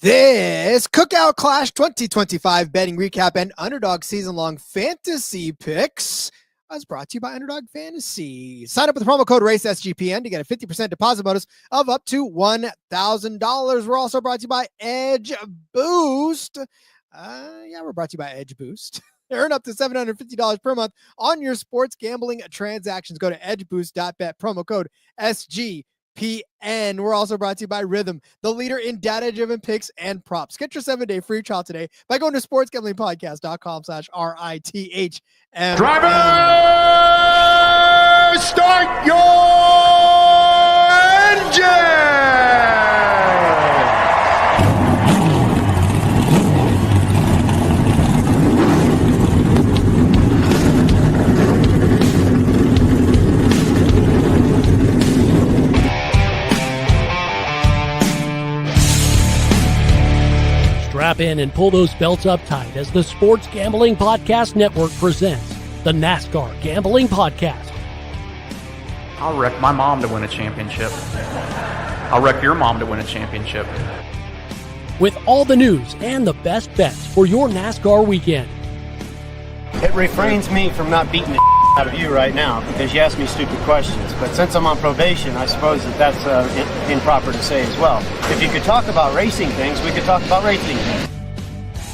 This Cookout Clash 2025 betting recap and underdog season-long fantasy picks is brought to you by Underdog Fantasy. Sign up with the promo code RACESGPN to get a 50% deposit bonus of up to $1,000. We're also brought to you by Edge Boost. We're brought to you by Edge Boost. Earn up to $750 per month on your sports gambling transactions. Go to edgeboost.bet, promo code SGPN. We're also brought to you by Rhythm, the leader in data-driven picks and props. Get your 7-day free trial today by going to sportsgamblingpodcast.com/RITHM. Driver, start your engine! Strap in and pull those belts up tight as the Sports Gambling Podcast Network presents the NASCAR Gambling Podcast. I'll wreck my mom to win a championship. I'll wreck your mom to win a championship. With all the news and the best bets for your NASCAR weekend. It refrains me from not beating the out of you right now because you asked me stupid questions. But since I'm on probation, I suppose that's improper to say as well. If you could talk about racing things, we could talk about racing things.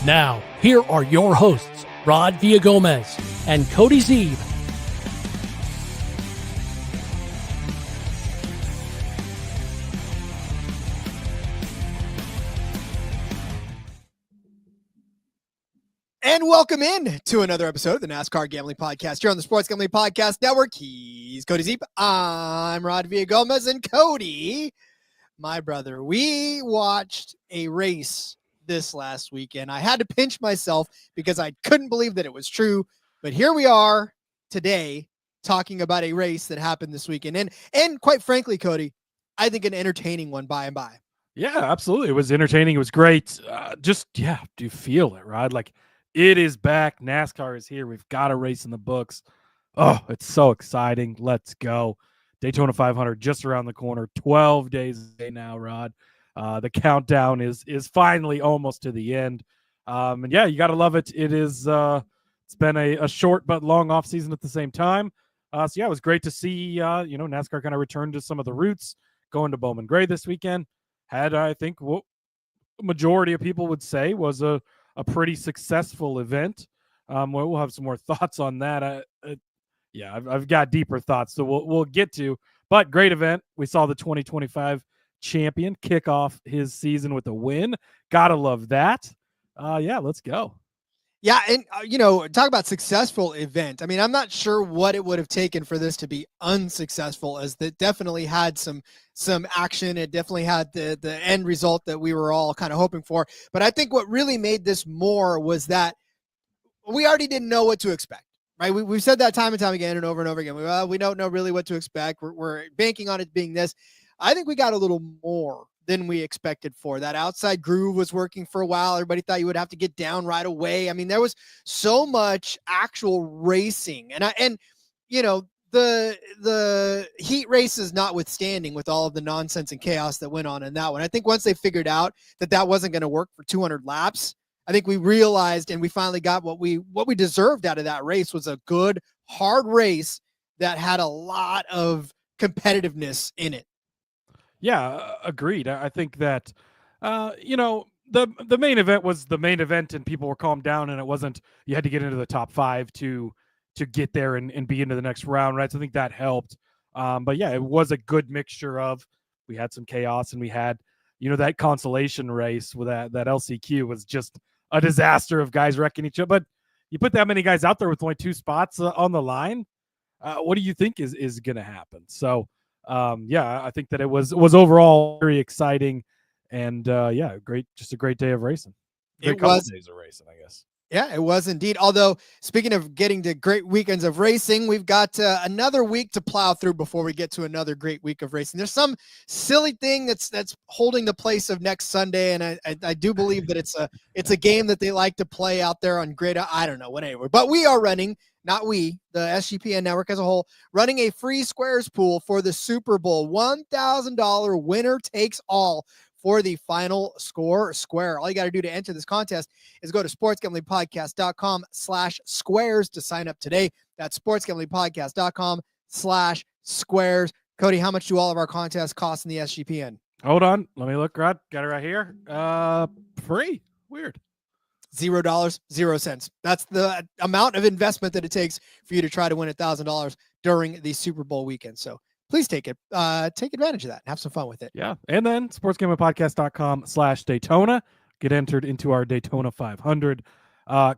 Now, here are your hosts, Rod Villagomez and Cody Zeeb. And welcome in to another episode of the NASCAR Gambling Podcast here on the Sports Gambling Podcast Network. He's Cody Zeeb. I'm Rod Villagomez, and Cody, my brother, we watched a race this last weekend. I had to pinch myself because I couldn't believe that it was true. But here we are today talking about a race that happened this weekend. And quite frankly, Cody, I think an entertaining one by and by. Yeah, absolutely. It was entertaining. It was great. Do you feel it, Rod? Like, it is back. NASCAR is here. We've got a race in the books. Oh, it's so exciting. Let's go. Daytona 500 just around the corner. 12 days now, Rod. The countdown is finally almost to the end. And yeah, you got to love it. It is it's been a short but long off season at the same time. So yeah, it was great to see NASCAR kind of return to some of the roots, going to Bowman Gray this weekend. Had, I think, what majority of people would say was a pretty successful event. We'll have some more thoughts on that. I've got deeper thoughts, so we'll get to. But great event. We saw the 2025 champion kick off his season with a win. Gotta love that. Let's go. Yeah, and talk about successful event. I mean, I'm not sure what it would have taken for this to be unsuccessful, as it definitely had some action. It definitely had the end result that we were all kind of hoping for. But I think what really made this more was that we already didn't know what to expect, right? We've said that time and time again and over again. We don't know really what to expect. We're banking on it being this. I think we got a little more than we expected for that. Outside groove was working for a while. Everybody thought you would have to get down right away. I mean, there was so much actual racing, and the heat races notwithstanding, with all of the nonsense and chaos that went on in that one. I think once they figured out that wasn't going to work for 200 laps, I think we realized, and we finally got what we deserved out of that race, was a good, hard race that had a lot of competitiveness in it. Yeah, agreed. I think that, the main event was the main event and people were calmed down, and it wasn't, you had to get into the top 5 to get there and be into the next round, right? So I think that helped. But yeah, it was a good mixture of, we had some chaos and we had, that consolation race with that LCQ was just a disaster of guys wrecking each other. But you put that many guys out there with only 2 spots on the line. What do you think is going to happen? So, I think that it was overall very exciting, and great, just a great day of racing. Great couple of days of racing, I guess. Yeah, it was indeed. Although, speaking of getting to great weekends of racing, we've got another week to plow through before we get to another great week of racing. There's some silly thing that's holding the place of next Sunday, and I do believe that it's a game that they like to play out there on grid. I don't know, whatever. But we are running, not we, the SGPN network as a whole, running a free squares pool for the Super Bowl. $1,000 winner takes all for the final square. All you got to do to enter this contest is go to sportsgamblingpodcast.com/squares to sign up today. That's sportsgamblingpodcast.com/squares. Cody, how much do all of our contests cost in the SGPN? Hold on. Let me look, Rod. Got it right here. Free. Weird. $0, 0 cents. That's the amount of investment that it takes for you to try to win $1,000 during the Super Bowl weekend. So please take advantage of that and have some fun with it. Yeah. And then sportsgamblingpodcast.com/Daytona. Get entered into our Daytona 500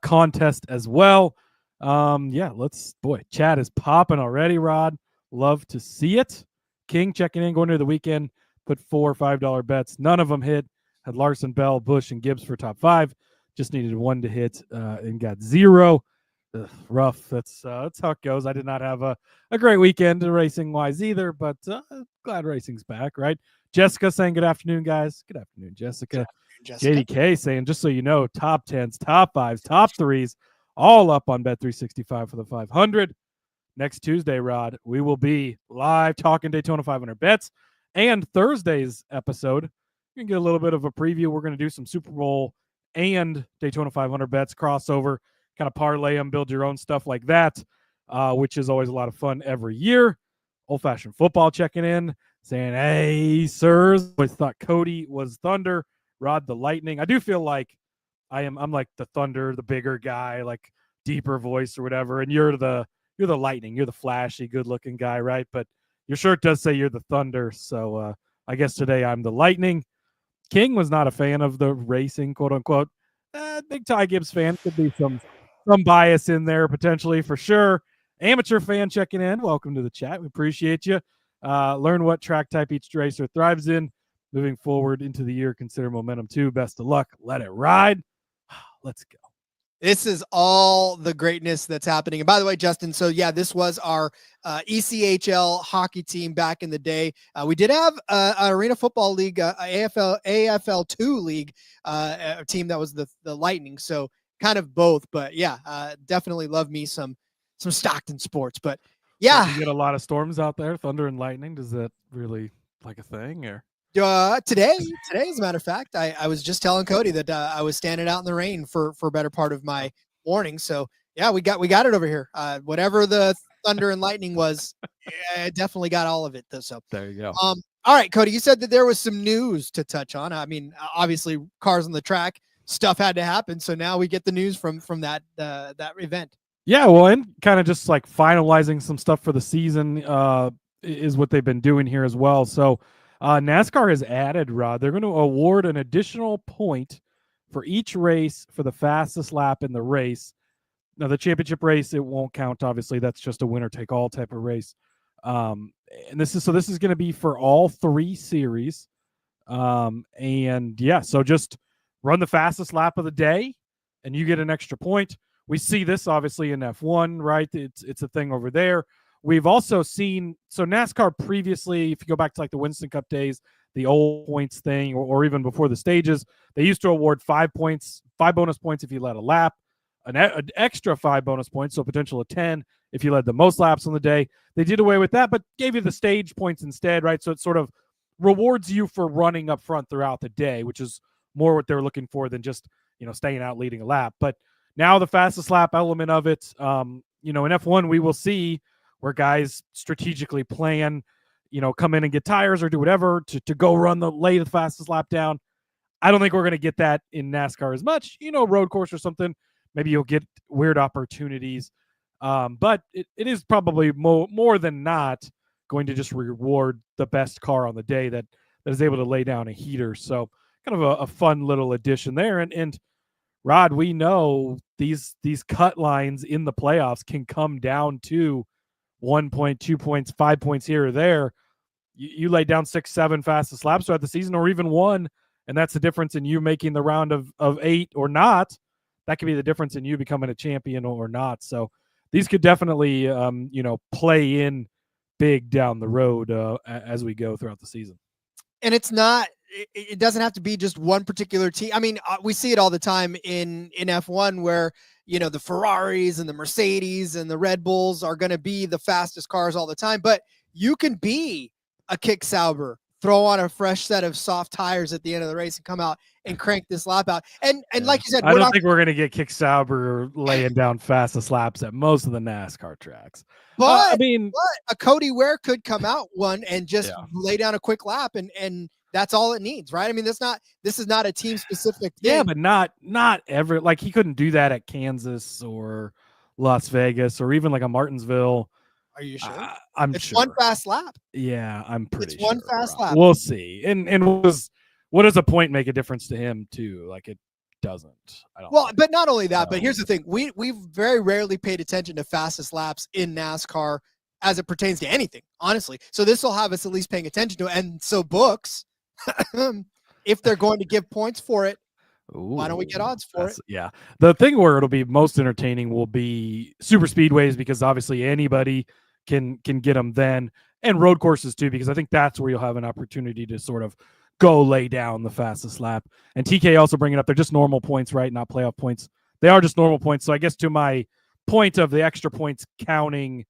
contest as well. Chat is popping already, Rod. Love to see it. King checking in, going into the weekend, put 4 $5 bets. None of them hit. Had Larson, Bell, Busch, and Gibbs for top 5. Just needed one to hit and got 0. Rough. That's how it goes. I did not have a great weekend racing-wise either, but glad racing's back, right? Jessica saying good afternoon, guys. Good afternoon, Jessica. JDK saying, just so you know, top 10s, top 5s, top 3s, all up on Bet365 for the 500. Next Tuesday, Rod, we will be live talking Daytona 500 bets. And Thursday's episode, you can get a little bit of a preview. We're going to do some Super Bowl and Daytona 500 bets, crossover, kind of parlay them, build your own stuff like that, which is always a lot of fun every year. Old-fashioned football checking in, saying, hey, sirs, always thought Cody was Thunder, Rod the Lightning. I do feel like I'm like the Thunder, the bigger guy, like deeper voice or whatever, and you're the Lightning. You're the flashy, good-looking guy, right? But your shirt does say you're the Thunder, so I guess today I'm the Lightning. King was not a fan of the racing, quote-unquote. Big Ty Gibbs fan. Could be some bias in there, potentially, for sure. Amateur fan checking in. Welcome to the chat. We appreciate you. Learn what track type each racer thrives in. Moving forward into the year, consider momentum too. Best of luck. Let it ride. Let's go. This is all the greatness that's happening. And by the way, Justin, so yeah, this was our ECHL hockey team back in the day. We did have an Arena Football League, AFL2 league, a team that was the Lightning. So kind of both, but yeah, definitely love me some Stockton sports. But yeah, you get a lot of storms out there, thunder and lightning. Does that really like a thing or? Today, as a matter of fact, I was just telling Cody that I was standing out in the rain for a better part of my morning. So yeah, we got it over here. Whatever the thunder and lightning was, I definitely got all of it. So there you go. All right, Cody, you said that there was some news to touch on. I mean, obviously cars on the track, stuff had to happen. So now we get the news from that event. Yeah, well, and kind of just like finalizing some stuff for the season is what they've been doing here as well. So NASCAR has added, Rod, they're going to award an additional point for each race for the fastest lap in the race. Now, the championship race, it won't count, obviously. That's just a winner-take-all type of race. And this is going to be for all 3 series. And, yeah, so just run the fastest lap of the day, and you get an extra point. We see this, obviously, in F1, right? It's a thing over there. We've also seen, so NASCAR previously, if you go back to like the Winston Cup days, the old points thing, or even before the stages, they used to award 5 bonus points if you led a lap, an extra 5 bonus points, so potential of 10 if you led the most laps on the day. They did away with that, but gave you the stage points instead, right? So it sort of rewards you for running up front throughout the day, which is more what they're looking for than just, staying out leading a lap. But now the fastest lap element of it, in F1, we will see where guys strategically plan, come in and get tires or do whatever to go lay the fastest lap down. I don't think we're going to get that in NASCAR as much, road course or something. Maybe you'll get weird opportunities. But it is probably more than not going to just reward the best car on the day that is able to lay down a heater. So kind of a fun little addition there. And Rod, we know these cut lines in the playoffs can come down to 1 point, 2 points, 5 points here or there. You lay down 6, 7 fastest laps throughout the season, or even 1, and that's the difference in you making the round of 8 or not. That could be the difference in you becoming a champion or not. So these could definitely, play in big down the road as we go throughout the season. And it doesn't have to be just one particular team. I mean, we see it all the time in F1 where, the Ferraris and the Mercedes and the Red Bulls are going to be the fastest cars all the time, but you can be a Kick Sauber throw on a fresh set of soft tires at the end of the race and come out and crank this lap out. And like you said, I don't think we're going to get Kick Sauber laying down fastest laps at most of the NASCAR tracks. But a Cody Ware could come out one and just lay down a quick lap, and that's all it needs, right? I mean, this is not a team specific thing. Yeah, but not ever. Like, he couldn't do that at Kansas or Las Vegas or even like a Martinsville. Are you sure? I'm it's sure. one fast lap. Yeah, I'm pretty sure. One fast lap. We'll see. And what does a point make a difference to him too? Like, it doesn't. But not only that, but here's the thing. We've very rarely paid attention to fastest laps in NASCAR as it pertains to anything, honestly. So this will have us at least paying attention to it. And so books, if they're going to give points for it, why don't we get odds for it? Yeah. The thing where it'll be most entertaining will be super speedways, because obviously anybody can get them then, and road courses too, because I think that's where you'll have an opportunity to sort of go lay down the fastest lap. And TK also bringing up, they're just normal points, right? Not playoff points. They are just normal points. So I guess to my point of the extra points counting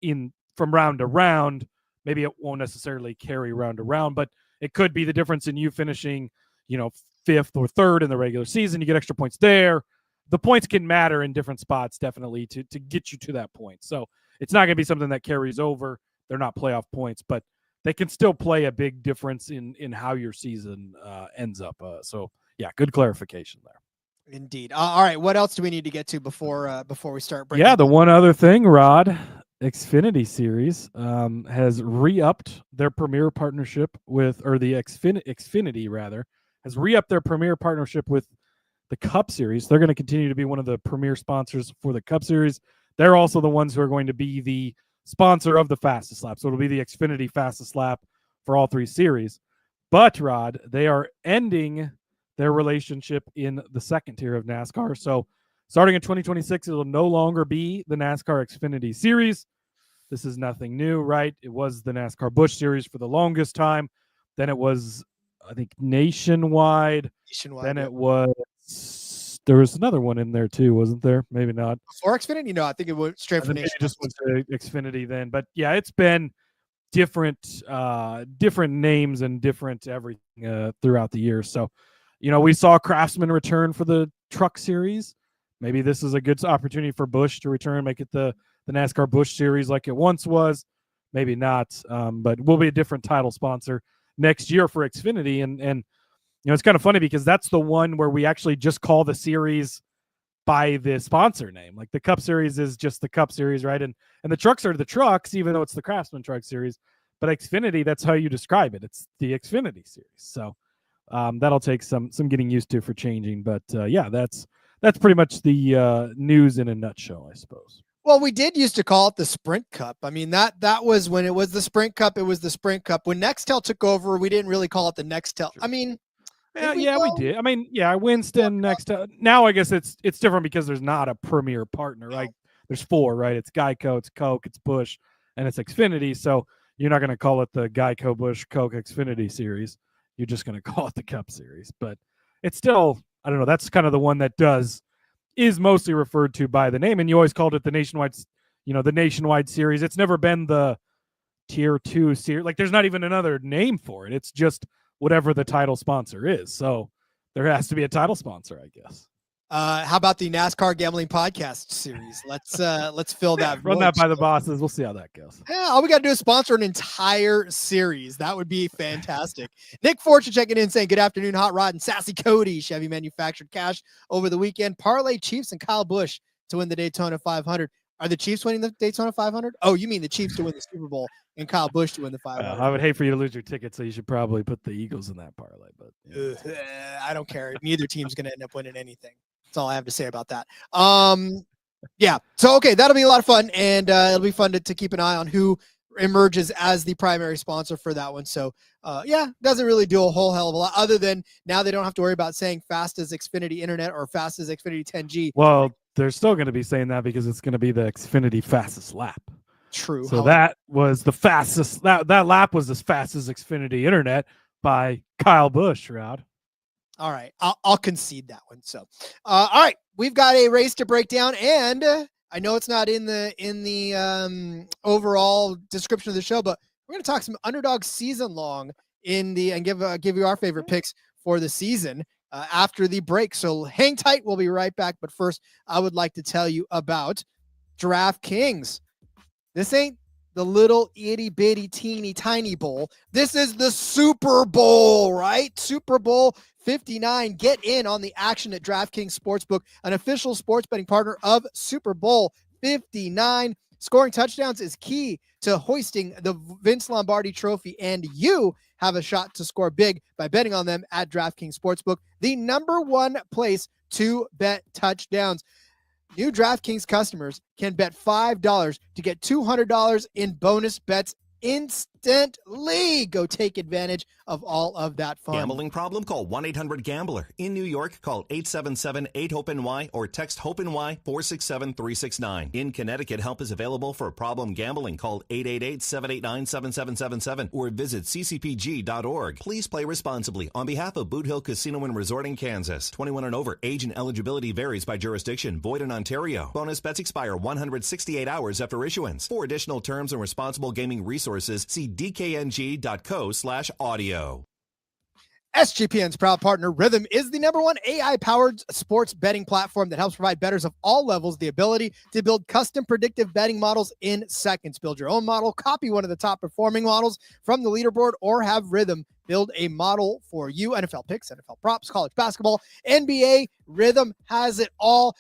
in from round to round, maybe it won't necessarily carry round to round, but it could be the difference in you finishing, 5th or 3rd in the regular season. You get extra points there. The points can matter in different spots, definitely, to get you to that point. So it's not going to be something that carries over. They're not playoff points, but they can still play a big difference in how your season ends up. So yeah, good clarification there. Indeed. All right. What else do we need to get to before we start breaking? Yeah, the one other thing, Rod, Xfinity Series has re-upped their premier partnership with, or the Xfinity rather, has re-upped their premier partnership with the Cup Series. They're going to continue to be one of the premier sponsors for the Cup Series. They're also the ones who are going to be the sponsor of the fastest lap. So it'll be the Xfinity fastest lap for all 3 series. But, Rod, they are ending their relationship in the second tier of NASCAR. So starting in 2026, it will no longer be the NASCAR Xfinity Series. This is nothing new, right? It was the NASCAR Busch Series for the longest time. Then it was, I think, Nationwide. Then it was, there was another one in there too, wasn't there? Maybe not. Before Xfinity? No, I think it went straight from Nationwide. It just went to Xfinity then. But yeah, it's been different names and different everything throughout the years. So, we saw Craftsman return for the Truck Series. Maybe this is a good opportunity for Busch to return, make it the NASCAR Busch Series like it once was. Maybe not, but we'll be a different title sponsor next year for Xfinity. And it's kind of funny because that's the one where we actually just call the series by the sponsor name. Like, the Cup Series is just the Cup Series, right? And the trucks are the trucks, even though it's the Craftsman Truck Series. But Xfinity, that's how you describe it. It's the Xfinity Series. So that'll take some getting used to for changing. But yeah, that's pretty much the news in a nutshell, I suppose. Well, we did used to call it the Sprint Cup. I mean, that was when it was the Sprint Cup. It was the Sprint Cup. When Nextel took over, we didn't really call it the Nextel. I mean, we did. I mean, yeah, Winston, Nextel. Now I guess it's different because there's not a premier partner. Like, there's 4, right? It's Geico, it's Coke, it's Busch, and it's Xfinity. So you're not going to call it the Geico, Busch, Coke, Xfinity Series. You're just going to call it the Cup Series. But it's still, I don't know, that's kind of the one that is mostly referred to by the name. And you always called it the Nationwide, the Nationwide Series. It's never been the Tier 2 Series. Like, there's not even another name for it. It's just whatever the title sponsor is. So there has to be a title sponsor, I guess. How about the NASCAR Gambling Podcast series? Let's fill that. Run that by the bosses. We'll see how that goes. Yeah, all we got to do is sponsor an entire series. That would be fantastic. Nick Fortune checking in saying, good afternoon, Hot Rod and Sassy Cody. Chevy manufactured cash over the weekend. Parlay Chiefs and Kyle Busch to win the Daytona 500. Are the Chiefs winning the Daytona 500? Oh, you mean the Chiefs to win the Super Bowl and Kyle Busch to win the 500? I would hate for you to lose your ticket, so you should probably put the Eagles in that parlay. But I don't care. Neither team's going to end up winning anything. That's all I have to say about that. Yeah. So, okay, that'll be a lot of fun, and it'll be fun to keep an eye on who emerges as the primary sponsor for that one. So, yeah, doesn't really do a whole hell of a lot other than now they don't have to worry about saying fast as Xfinity Internet or fast as Xfinity 10G. Well, they're still going to be saying that because it's going to be the Xfinity fastest lap. True. So that was the fastest. That lap was as fast as Xfinity Internet by Kyle Busch, Rod. All right, I'll concede that one. So, all right, we've got a race to break down, and I know it's not in the overall description of the show, but we're going to talk some underdog season long and give you our favorite picks for the season after the break. So hang tight. We'll be right back. But first, I would like to tell you about DraftKings. This ain't the little itty bitty teeny tiny bowl. This is the Super Bowl, right? Super Bowl 59. Get in on the action at DraftKings Sportsbook, an official sports betting partner of Super Bowl 59. Scoring touchdowns is key to hoisting the Vince Lombardi trophy, and you have a shot to score big by betting on them at DraftKings Sportsbook, the number one place to bet touchdowns. New DraftKings customers can bet $5 to get $200 in bonus bets instantly. Go take advantage of all of that fun. Gambling problem? Call 1-800-GAMBLER. In New York, call 877-8-HOPE-NY or text HOPE-NY 467-369. In Connecticut, help is available for problem gambling. Call 888-789-7777 or visit ccpg.org. Please play responsibly. On behalf of Boot Hill Casino and Resort in Kansas, 21 and over, age and eligibility varies by jurisdiction. Void in Ontario. Bonus bets expire 168 hours after issuance. For additional terms and responsible gaming resources, see dkng.co/audio. SGPN's proud partner, Rhythm, is the number one AI-powered sports betting platform that helps provide bettors of all levels the ability to build custom predictive betting models in seconds. Build your own model, copy one of the top-performing models from the leaderboard, or have Rhythm build a model for you. NFL picks, NFL props, college basketball, NBA, Rhythm has it all.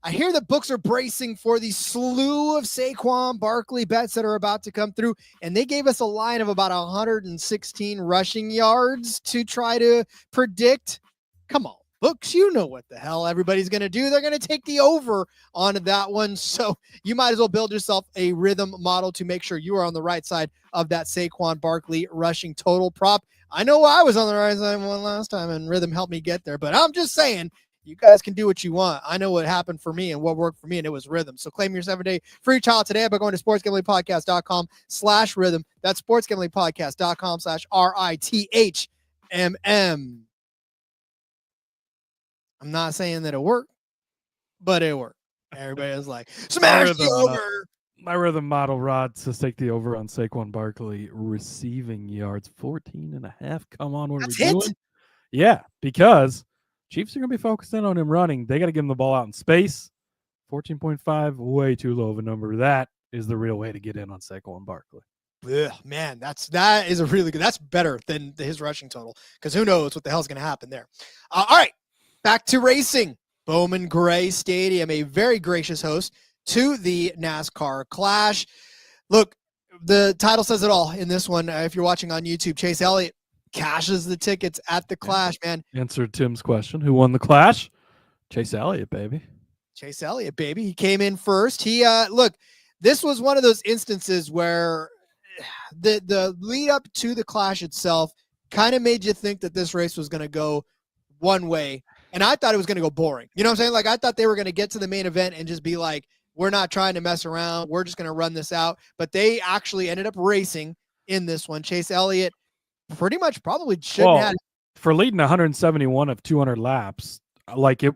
I hear that books are bracing for the slew of Saquon Barkley bets that are about to come through, and they gave us a line of about 116 rushing yards to try to predict. Come on, books, you know what the hell everybody's going to do. They're going to take the over on that one, so you might as well build yourself a Rhythm model to make sure you are on the right side of that Saquon Barkley rushing total prop. I know I was on the right side one last time, and Rhythm helped me get there, but I'm just saying, you guys can do what you want. I know what happened for me and what worked for me, and it was Rhythm. So claim your 7-day free trial today by going to sportsgamblingpodcast.com/rhythm. That's sportsgamblingpodcast.com/RITHMM. I'm not saying that it worked, but it worked. Everybody was like, smash the over. My Rhythm model, Rod, says take the over on Saquon Barkley receiving yards, 14.5. Come on, what are we doing? Yeah, because Chiefs are going to be focused in on him running. They got to give him the ball out in space. 14.5, way too low of a number. That is the real way to get in on Saquon Barkley. Ugh, man, that is a really good. That's better than his rushing total, because who knows what the hell's going to happen there. All right, back to racing. Bowman Gray Stadium, a very gracious host to the NASCAR Clash. Look, the title says it all in this one. If you're watching on YouTube, Chase Elliott cashes the tickets at the Clash, man. Answered Tim's question. Who won the Clash? Chase Elliott, baby. Chase Elliott, baby. He came in first. He look, this was one of those instances where the lead up to the Clash itself kind of made you think that this race was going to go one way, and I thought it was going to go boring. You know what I'm saying? Like, I thought they were going to get to the main event and just be like, we're not trying to mess around. We're just going to run this out. But they actually ended up racing in this one. Chase Elliott pretty much probably shouldn't have. For leading 171 of 200 laps, like it,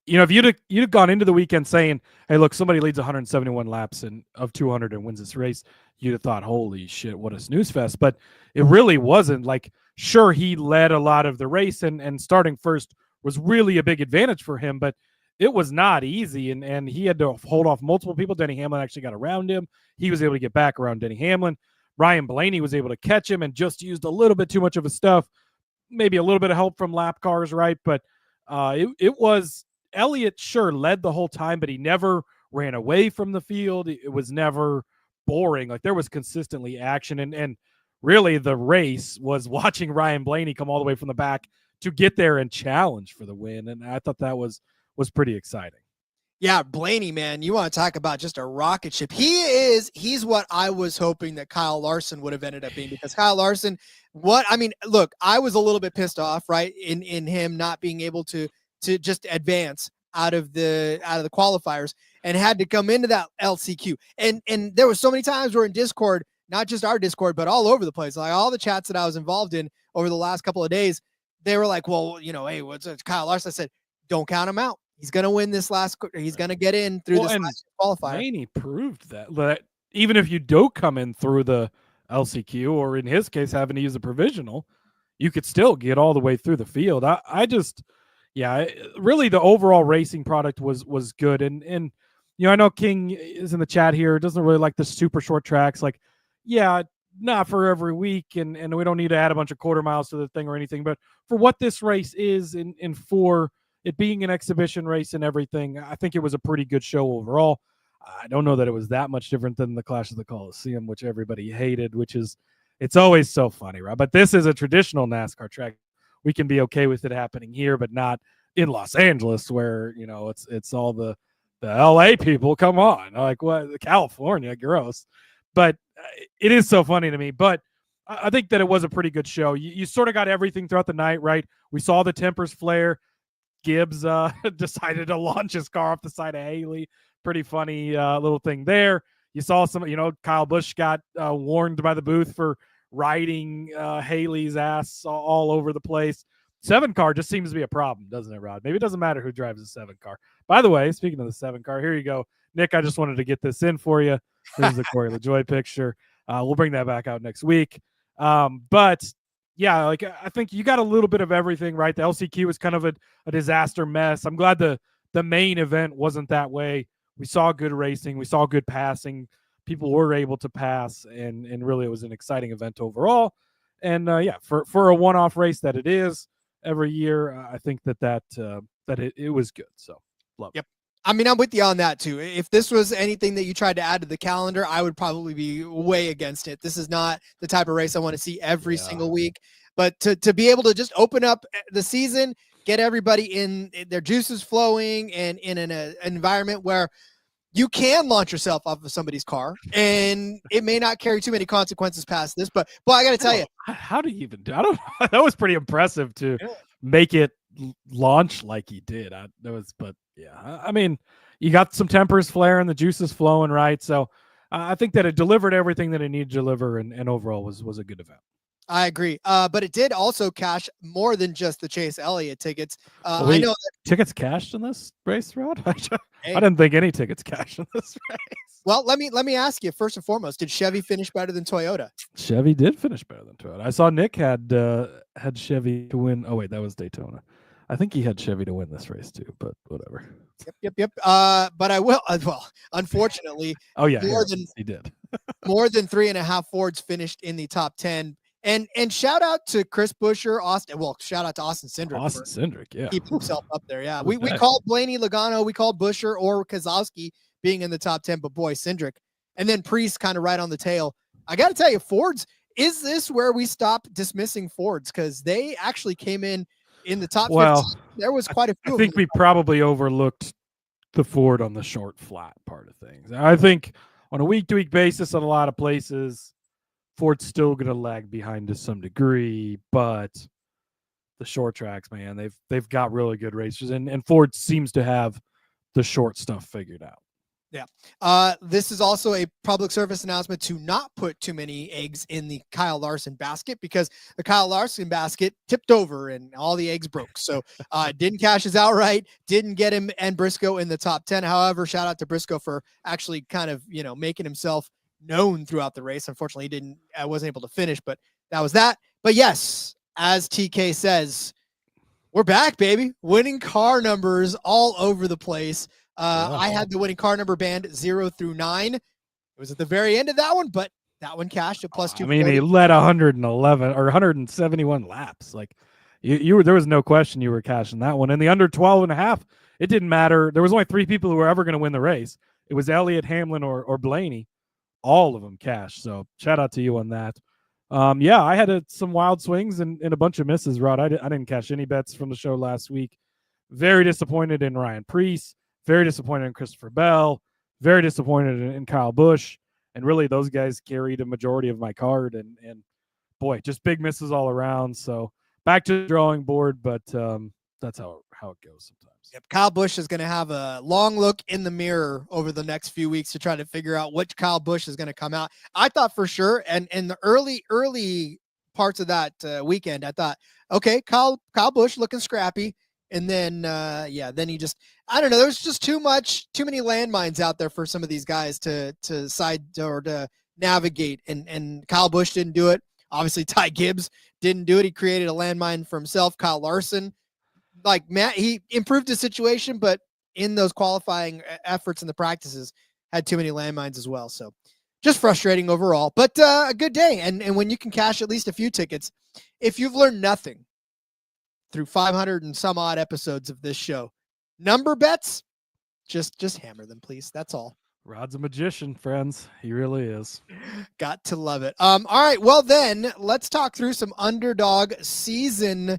you know, if you'd have gone into the weekend saying, hey, look, somebody leads 171 laps of 200 and wins this race, you'd have thought, holy shit, what a snooze fest. But it really wasn't. Like, sure, he led a lot of the race, and starting first was really a big advantage for him, but it was not easy, and he had to hold off multiple people. Denny Hamlin actually got around him. He was able to get back around Denny Hamlin. Ryan Blaney was able to catch him and just used a little bit too much of his stuff. Maybe a little bit of help from lap cars, right? But it was Elliott, sure, led the whole time, but he never ran away from the field. It was never boring. Like, there was consistently action, and really the race was watching Ryan Blaney come all the way from the back to get there and challenge for the win. And I thought that was pretty exciting. Yeah, Blaney, man, you want to talk about just a rocket ship. He's what I was hoping that Kyle Larson would have ended up being, because Kyle Larson, look, I was a little bit pissed off, right, in him not being able to just advance out of the qualifiers and had to come into that LCQ. And there was so many times where in Discord, not just our Discord, but all over the place, like all the chats that I was involved in over the last couple of days, they were like, well, you know, hey, what's Kyle Larson? I said, don't count him out. He's going to win this he's going to get in through this last qualifier. Blaney proved that even if you don't come in through the LCQ, or in his case, having to use a provisional, you could still get all the way through the field. Really the overall racing product was good. And I know King is in the chat here, doesn't really like the super short tracks. Like, yeah, not for every week, and we don't need to add a bunch of quarter miles to the thing or anything, but for what this race is and for it being an exhibition race and everything, I think it was a pretty good show overall. I don't know that it was that much different than the Clash of the Coliseum, which everybody hated, it's always so funny, right? But this is a traditional NASCAR track. We can be okay with it happening here, but not in Los Angeles, where it's all the LA people. Come on, like what? California, gross. But it is so funny to me. But I think that it was a pretty good show. You sort of got everything throughout the night, right? We saw the tempers flare. Gibbs decided to launch his car off the side of Haley. Pretty funny little thing there. You saw Kyle Busch got warned by the booth for riding Haley's ass all over the place. 7 car just seems to be a problem, doesn't it, Rod? Maybe it doesn't matter who drives the 7 car. By the way, speaking of the 7 car, here you go. Nick, I just wanted to get this in for you. This is the Corey LaJoie picture. We'll bring that back out next week. But yeah, like I think you got a little bit of everything, right? The LCQ was kind of a disaster mess. I'm glad the main event wasn't that way. We saw good racing. We saw good passing. People were able to pass, and really it was an exciting event overall. And for a one-off race that it is every year, I think that it was good. So love it. I mean, I'm with you on that too. If this was anything that you tried to add to the calendar, I would probably be way against it. This is not the type of race I want to see every single week. But to be able to just open up the season, get everybody in their juices flowing, and in an environment where you can launch yourself off of somebody's car, and it may not carry too many consequences past this. But I got to tell you, how do you even do? I don't know. That was pretty impressive to make it launch like he did. I mean, you got some tempers flaring, the juices flowing, right? So I think that it delivered everything that it needed to deliver, and overall was a good event. I agree. But it did also cash more than just the Chase Elliott tickets. I know that tickets cashed in this race, Rod. I didn't think any tickets cashed in this race. Well, let me ask you first and foremost: did Chevy finish better than Toyota? Chevy did finish better than Toyota. I saw Nick had Chevy to win. Oh wait, that was Daytona. I think he had Chevy to win this race too, but whatever. Yep. But I will. Unfortunately, he did. More than 3.5 Fords finished in the top 10. And shout out to Chris Buescher, Austin. Well, shout out to Austin Cindric. Yeah. Keeping himself up there. Yeah. We called Blaney, Logano, we called Buescher or Kozlowski being in the top 10, but boy, Cindric. And then Priest kind of right on the tail. I got to tell you, Fords, is this where we stop dismissing Fords? Because they actually came in the top 15. There was quite a few. I think we probably overlooked the Ford on the short flat part of things. I think on a week-to-week basis at a lot of places, Ford's still going to lag behind to some degree, but the short tracks, man, they've got really good racers, and Ford seems to have the short stuff figured out. Yeah. This is also a public service announcement to not put too many eggs in the Kyle Larson basket, because the Kyle Larson basket tipped over and all the eggs broke. So didn't cash his outright, didn't get him and Briscoe in the top 10. However, shout out to Briscoe for actually kind of, making himself known throughout the race. Unfortunately, wasn't able to finish, but that was that. But yes, as TK says, we're back, baby. Winning car numbers all over the place. I had the winning car number band 0 through 9. It was at the very end of that one, but that one cashed at plus 240. I mean, he led 111 or 171 laps. Like there was no question you were cashing that one. And the under 12.5, it didn't matter. There was only 3 people who were ever going to win the race. It was Elliott, Hamlin, or Blaney. All of them cashed. So shout out to you on that. I had some wild swings and a bunch of misses, Rod. I didn't cash any bets from the show last week. Very disappointed in Ryan Preece. Very disappointed in Christopher Bell. Very disappointed in Kyle Busch. And really, those guys carried a majority of my card. And boy, just big misses all around. So back to the drawing board, but that's how it goes sometimes. Yep. Kyle Busch is going to have a long look in the mirror over the next few weeks to try to figure out which Kyle Busch is going to come out. I thought for sure, and in the early parts of that weekend, I thought, okay, Kyle Busch looking scrappy. And then, then he just, I don't know. There's just too many landmines out there for some of these guys to side or to navigate. And Kyle Busch didn't do it. Obviously, Ty Gibbs didn't do it. He created a landmine for himself. Kyle Larson, like Matt, he improved his situation, but in those qualifying efforts and the practices, had too many landmines as well. So just frustrating overall, but a good day. And when you can cash at least a few tickets, if you've learned nothing through 500 and some odd episodes of this show, number bets, just hammer them, please. That's all. Rod's a magician, friends. He really is. Got to love it. All right. Well, then let's talk through some underdog season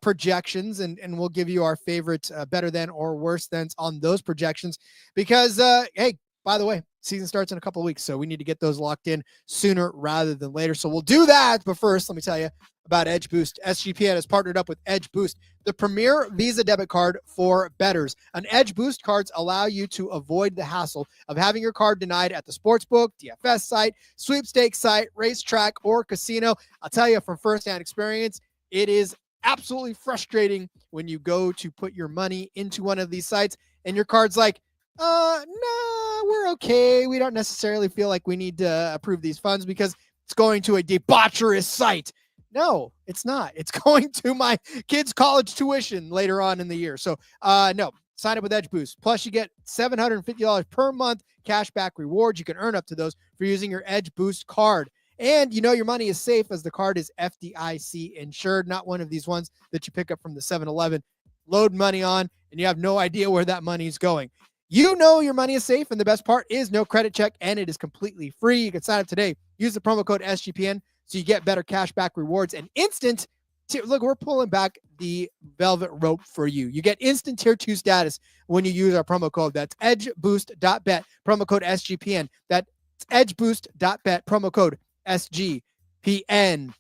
projections, and we'll give you our favorite better than or worse than on those projections because, hey, by the way, season starts in a couple of weeks, so we need to get those locked in sooner rather than later. So we'll do that. But first, let me tell you about Edge Boost. SGPN has partnered up with Edge Boost, the premier Visa debit card for bettors. An Edge Boost cards allow you to avoid the hassle of having your card denied at the sportsbook, DFS site, sweepstakes site, racetrack, or casino. I'll tell you from firsthand experience, it is absolutely frustrating when you go to put your money into one of these sites and your card's like, no, we're okay. We don't necessarily feel like we need to approve these funds because it's going to a debaucherous site. No, it's not. It's going to my kids' college tuition later on in the year. So, no, sign up with Edge Boost. Plus, you get $750 per month cashback rewards. You can earn up to those for using your Edge Boost card. And you know your money is safe as the card is FDIC insured, not one of these ones that you pick up from the 7-Eleven, load money on, and you have no idea where that money is going. You know your money is safe, and the best part is no credit check, and it is completely free. You can sign up today. Use the promo code SGPN so you get better cashback rewards and instant. Look, we're pulling back the velvet rope for you. You get instant tier 2 status when you use our promo code. That's edgeboost.bet, promo code SGPN. That's edgeboost.bet, promo code SGPN.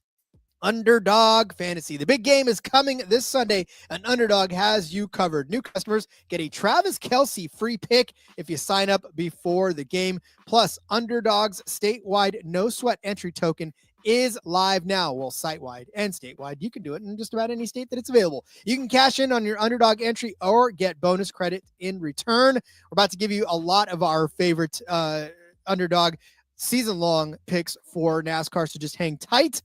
Underdog Fantasy. The big game is coming this Sunday, and Underdog has you covered. New customers get a Travis Kelce free pick if you sign up before the game. Plus, Underdog's statewide no sweat entry token is live now. Well, site-wide and statewide. You can do it in just about any state that it's available. You can cash in on your Underdog entry or get bonus credit in return. We're about to give you a lot of our favorite Underdog season-long picks for NASCAR, so just hang tight.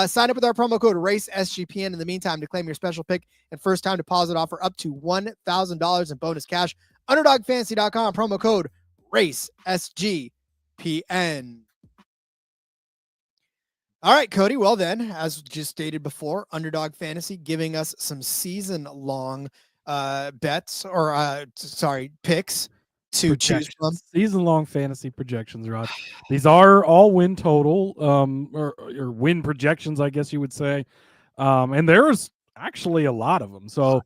Sign up with our promo code RACESGPN in the meantime to claim your special pick and first-time deposit offer up to $1,000 in bonus cash. UnderdogFantasy.com, promo code RACESGPN. All right, Cody. Well, then, as just stated before, Underdog Fantasy giving us some season-long bets or, picks to choose from. Season-long fantasy projections, Rod. These are all win total, or win projections, I guess you would say. And there's actually a lot of them. So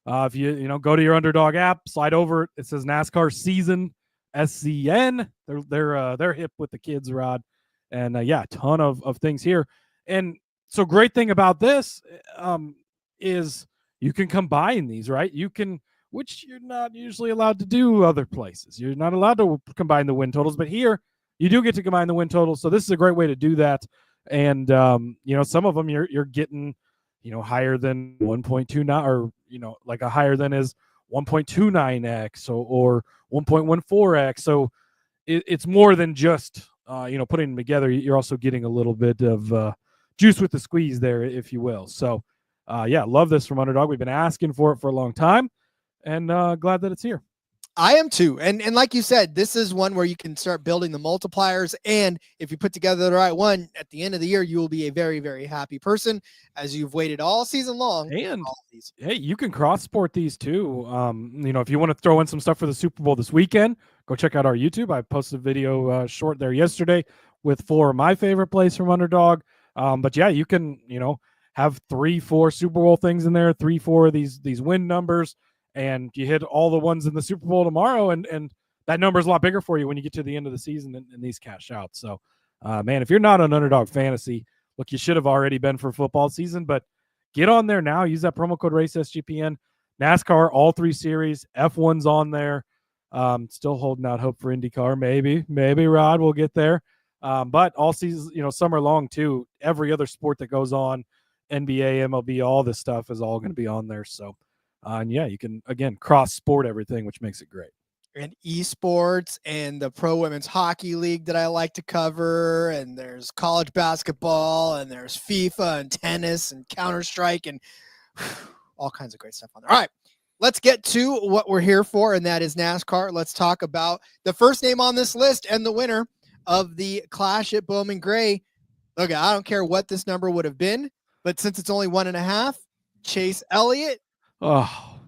if you go to your Underdog app, slide over, it says NASCAR Season SCN. They're hip with the kids, Rod. And a ton of things here. And so great thing about this is you can combine these, right? You can, which you're not usually allowed to do other places. You're not allowed to combine the win totals, but here you do get to combine the win totals. So this is a great way to do that. And, some of them you're getting, higher than 1.29 or, like a higher than is 1.29x or 1.14x. So it's more than just, putting them together. You're also getting a little bit of juice with the squeeze there, if you will. So, love this from Underdog. We've been asking for it for a long time. And glad that it's here. I am too. And like you said, this is one where you can start building the multipliers. And if you put together the right one, at the end of the year, you will be a very, very happy person as you've waited all season long. And hey, you can cross sport these too. If you want to throw in some stuff for the Super Bowl this weekend, go check out our YouTube. I posted a video short there yesterday with 4 of my favorite plays from Underdog. You can, have 3-4 Super Bowl things in there, 3-4 of these win numbers. And you hit all the ones in the Super Bowl tomorrow, and that number is a lot bigger for you when you get to the end of the season and these cash out. So, if you're not on Underdog Fantasy, look, you should have already been for football season, but get on there now. Use that promo code RACESGPN. NASCAR, all 3 series, F1's on there. Still holding out hope for IndyCar. Maybe Rod will get there. But all season, summer long too. Every other sport that goes on, NBA, MLB, all this stuff is all going to be on there. So. You can, again, cross-sport everything, which makes it great. and esports and the Pro Women's Hockey League that I like to cover, and there's college basketball, and there's FIFA and tennis and Counter-Strike and all kinds of great stuff on there. All right, let's get to what we're here for, and that is NASCAR. Let's talk about the first name on this list and the winner of the Clash at Bowman Gray. Look, I don't care what this number would have been, but since it's only 1.5, Chase Elliott. Oh,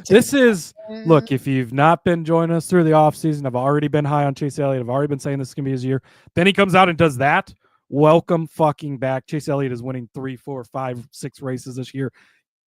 this is, look, if you've not been joining us through the offseason, I've already been high on Chase Elliott. I've already been saying this is going to be his year. Then he comes out and does that. Welcome fucking back. Chase Elliott is winning 3, 4, 5, 6 races this year.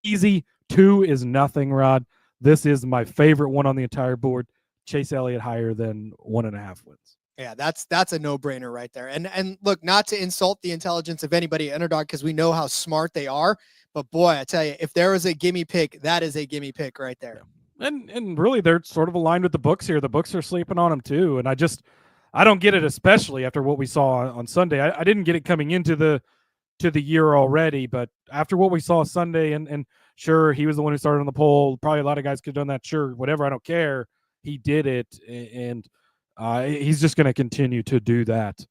Easy. 2 is nothing, Rod. This is my favorite one on the entire board. Chase Elliott higher than 1.5 wins. Yeah, that's a no-brainer right there. And look, not to insult the intelligence of anybody at Underdog, because we know how smart they are. But boy, I tell you, if there was a gimme pick, that is a gimme pick right there. Yeah. And really, they're sort of aligned with the books here. The books are sleeping on them too. And I don't get it, especially after what we saw on Sunday. I didn't get it coming into the year already, but after what we saw Sunday, and sure, he was the one who started on the pole. Probably a lot of guys could have done that. Sure, whatever. I don't care. He did it, and he's just going to continue to do that.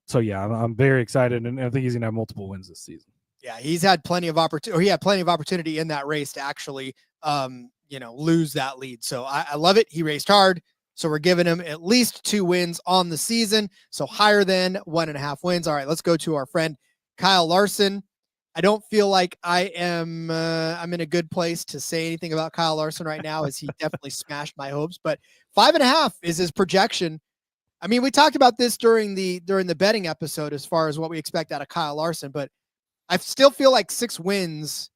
So yeah, I'm very excited, and I think he's going to have multiple wins this season. Yeah, he's had plenty of opportunity. He had plenty of opportunity in that race to actually, lose that lead. So I love it. He raced hard. So we're giving him at least 2 wins on the season. So higher than 1.5 wins. All right, let's go to our friend Kyle Larson. I don't feel like I'm in a good place to say anything about Kyle Larson right now, as he definitely smashed my hopes. But 5.5 is his projection. I mean, we talked about this during the betting episode as far as what we expect out of Kyle Larson, but I still feel like 6 wins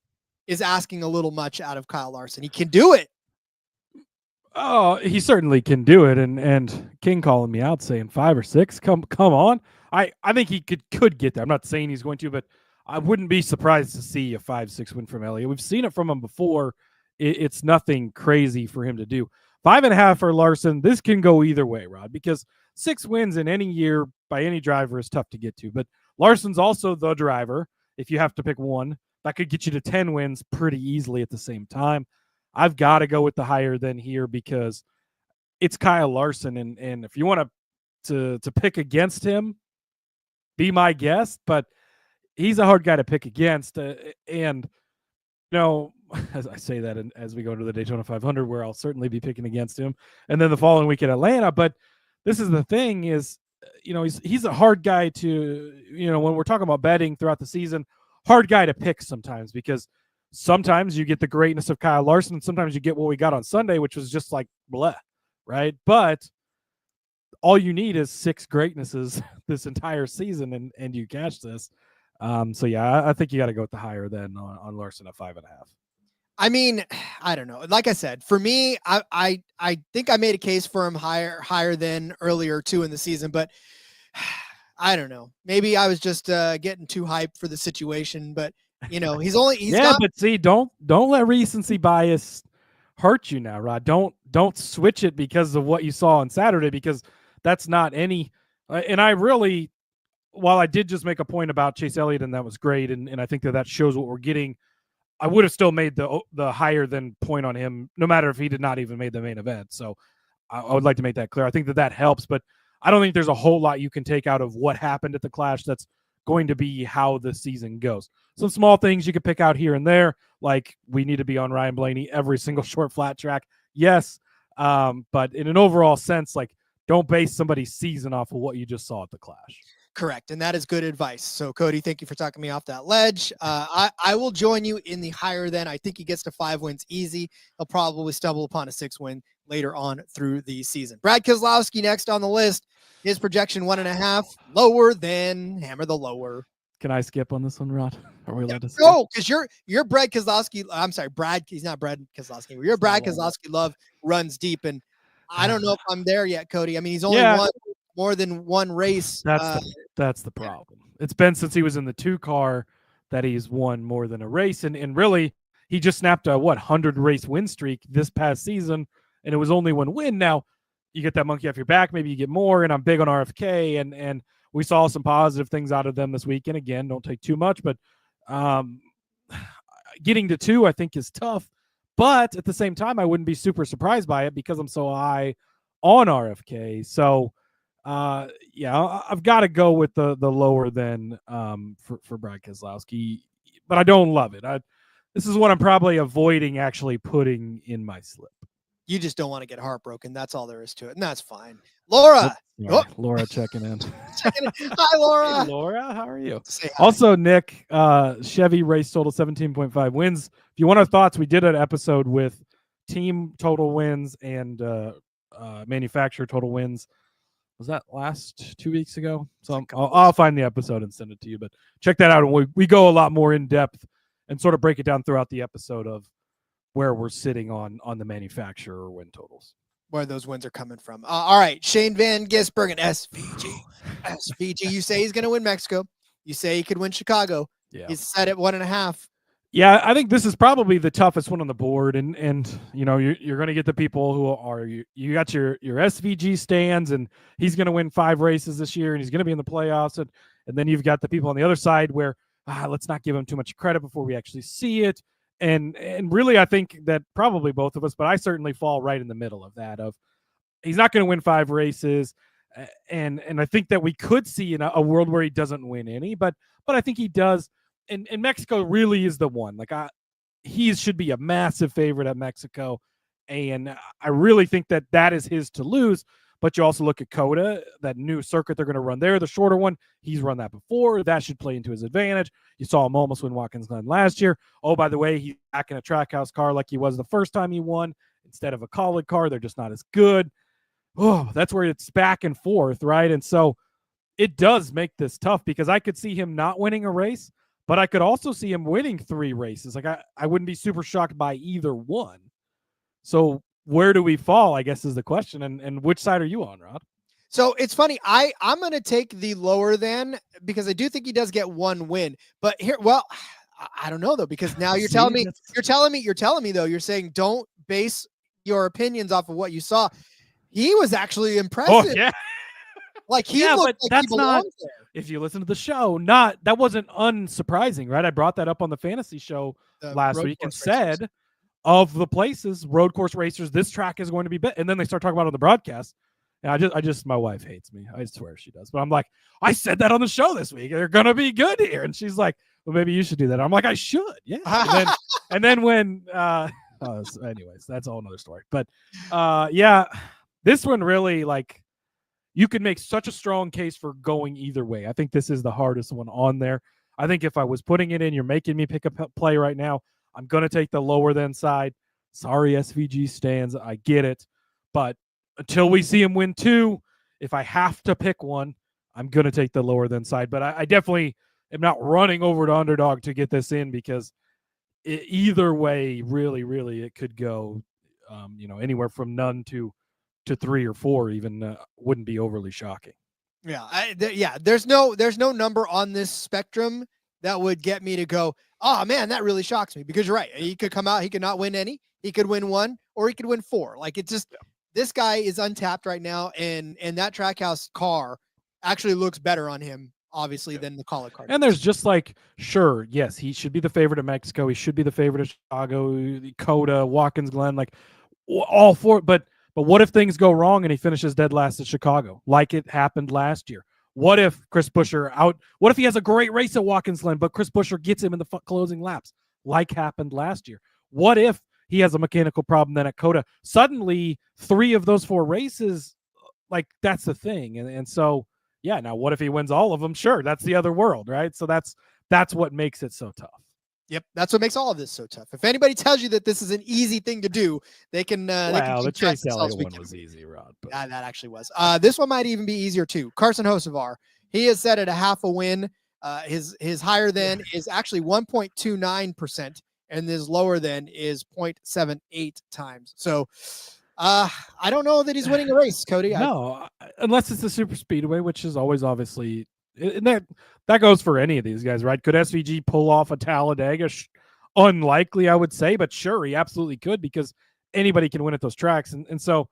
is asking a little much out of Kyle Larson. He can do it. Oh, he certainly can do it. And King calling me out saying 5 or 6. Come on. I think he could get there. I'm not saying he's going to, but I wouldn't be surprised to see a 5-6 win from Elliott. We've seen it from him before. It's nothing crazy for him to do. 5.5 for Larson. This can go either way, Rod, because 6 wins in any year by any driver is tough to get to. But Larson's also the driver. If you have to pick one, that could get you to 10 wins pretty easily at the same time. I've got to go with the higher than here because it's Kyle Larson. And if you want to pick against him, be my guest. But he's a hard guy to pick against. And, as I say that as we go into the Daytona 500, where I'll certainly be picking against him. And then the following week at Atlanta. But this is the thing is, he's a hard guy to, when we're talking about betting throughout the season, hard guy to pick sometimes, because sometimes you get the greatness of Kyle Larson, and sometimes you get what we got on Sunday, which was just like bleh, right? But all you need is 6 greatnesses this entire season, and you catch this. So yeah, I think you got to go with the higher than on Larson at 5.5. I mean, I don't know. Like I said, for me, I think I made a case for him higher than earlier too in the season, but I don't know. Maybe I was just getting too hyped for the situation, but but see, don't let recency bias hurt you now, Rod. Don't switch it because of what you saw on Saturday, because that's not any. And I really, while I did just make a point about Chase Elliott, and that was great, and I think that shows what we're getting, I would have still made the higher than point on him, no matter if he did not even make the main event. So I would like to make that clear. I think that helps, but I don't think there's a whole lot you can take out of what happened at the Clash that's going to be how the season goes. Some small things you could pick out here and there, like we need to be on Ryan Blaney every single short flat track. Yes. But in an overall sense, like, don't base somebody's season off of what you just saw at the Clash. Correct. And that is good advice. So Cody, thank you for talking me off that ledge. I will join you in the higher than. I think he gets to 5 wins easy. He'll probably stumble upon a 6 win later on through the season. Brad Keselowski next on the list. His projection 1.5, lower than Hammer the Lower. Can I skip on this one, Rod? Are we allowed to skip? No, because you're Brad Keselowski. I'm sorry, Brad. He's not Brad Keselowski. Your Brad Keselowski love runs deep, and I don't know if I'm there yet, Cody. I mean, he's only won more than one race. That's the problem. It's been since he was in the 2 car that he's won more than a race, and really he just snapped a 100 race win streak this past season, and it was only 1 win. Now you get that monkey off your back, maybe you get more, and I'm big on RFK, and we saw some positive things out of them this week. And again, don't take too much, but getting to 2 I think is tough. But at the same time, I wouldn't be super surprised by it because I'm so high on RFK. So, I've got to go with the lower than for Brad Keselowski, but I don't love it. This is what I'm probably avoiding actually putting in my slip. You just don't want to get heartbroken. That's all there is to it, and that's fine. Laura. Laura checking in. Hi, Laura. Hey, Laura, how are you? Also, Nick, Chevy race total 17.5 wins. If you want our thoughts, we did an episode with team total wins and manufacturer total wins. Was that last 2 weeks ago? So I'll find the episode and send it to you. But check that out. And we go a lot more in depth and sort of break it down throughout the episode of where we're sitting on the manufacturer win totals. Where those wins are coming from. All right, Shane Van Gisbergen, SVG. You say he's going to win Mexico. You say he could win Chicago. Yeah. He's set at 1.5. Yeah, I think this is probably the toughest one on the board, and you're going to get the people who are you got your SVG stands, and he's going to win 5 races this year, and he's going to be in the playoffs, and then you've got the people on the other side where let's not give him too much credit before we actually see it. And really, I think that probably both of us, but I certainly fall right in the middle of that. Of he's not going to win 5 races, and I think that we could see in a world where he doesn't win any, but I think he does. And Mexico really is the one. Like he should be a massive favorite at Mexico, and I really think that is his to lose. But you also look at COTA, that new circuit they're going to run there, the shorter one. He's run that before. That should play into his advantage. You saw him almost win Watkins Glen last year. Oh, by the way, he's back in a Trackhouse car like he was the first time he won. Instead of a College car, they're just not as good. Oh, that's where it's back and forth, right? And so it does make this tough because I could see him not winning a race, but I could also see him winning 3 races. Like I wouldn't be super shocked by either one. So where do we fall, I guess, is the question. And which side are you on, Rod? So it's funny. I'm going to take the lower than because I do think he does get 1 win. But here, well, I don't know though, because now you're telling me though, you're saying don't base your opinions off of what you saw. He was actually impressive. Oh, yeah. Like he looked like that's he belonged not there. If you listen to the show, that wasn't unsurprising, right? I brought that up on the fantasy show last week and said of the places, road course racers, this track is going to be better. And then they start talking about it on the broadcast. And I just, my wife hates me. I swear she does. But I'm like, I said that on the show this week. They're going to be good here. And she's like, well, maybe you should do that. I'm like, I should. Yeah. And then when, anyways, that's a whole nother story. But this one really, like, you could make such a strong case for going either way. I think this is the hardest one on there. I think if I was putting it in, you're making me pick a play right now. I'm going to take the lower than side. Sorry, SVG stands. I get it. But until we see him win 2, if I have to pick one, I'm going to take the lower than side. But I definitely am not running over to underdog to get this in because either way, really, really, it could go, anywhere from none to 3 or 4 even wouldn't be overly shocking. Yeah. There's no number on this spectrum that would get me to go, oh man, that really shocks me, because you're right. He could come out, he could not win any, he could win 1, or he could win 4. Like it just, this guy is untapped right now. And that Trackhouse car actually looks better on him, obviously, than the College car. And there's just like, sure, yes, he should be the favorite of Mexico. He should be the favorite of Chicago, COTA, Watkins Glen, like all 4. But what if things go wrong and he finishes dead last at Chicago, like it happened last year? What if Chris Buescher what if he has a great race at Watkins Glen, but Chris Buescher gets him in the closing laps, like happened last year? What if he has a mechanical problem then at COTA? Suddenly, 3 of those 4 races, like that's the thing. And so, yeah, now what if he wins all of them? Sure, that's the other world, right? So that's what makes it so tough. Yep, that's what makes all of this so tough. If anybody tells you that this is an easy thing to do, they can. The Chase Elliott one was easy, Rod. But. That actually was. This one might even be easier too. Carson Hocevar, he is set at a half a win. His higher than is actually 1.29%, and his lower than is 0.78 times. So, I don't know that he's winning a race, Cody. No, unless it's the super speedway, which is always obviously. And that goes for any of these guys, right? Could SVG pull off a Talladega? Unlikely, I would say, but sure, he absolutely could, because anybody can win at those tracks. And so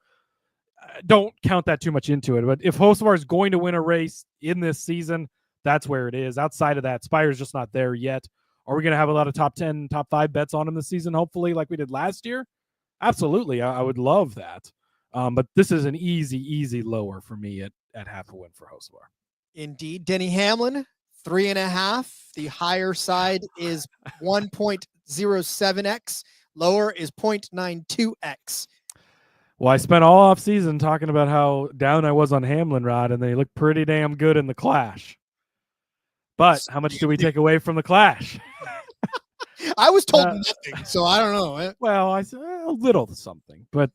don't count that too much into it. But if Hocevar is going to win a race in this season, that's where it is. Outside of that, Spire's just not there yet. Are we going to have a lot of top 10, top 5 bets on him this season, hopefully, like we did last year? Absolutely. I would love that. But this is an easy lower for me at half a win for Hocevar. Indeed. Denny Hamlin, 3.5. The higher side is 1.07x. Lower is 0.92x. Well, I spent all off season talking about how down I was on Hamlin, Rod, and they look pretty damn good in the Clash. But how much do we take away from the Clash? I was told nothing, so I don't know. Well, I said a little something. But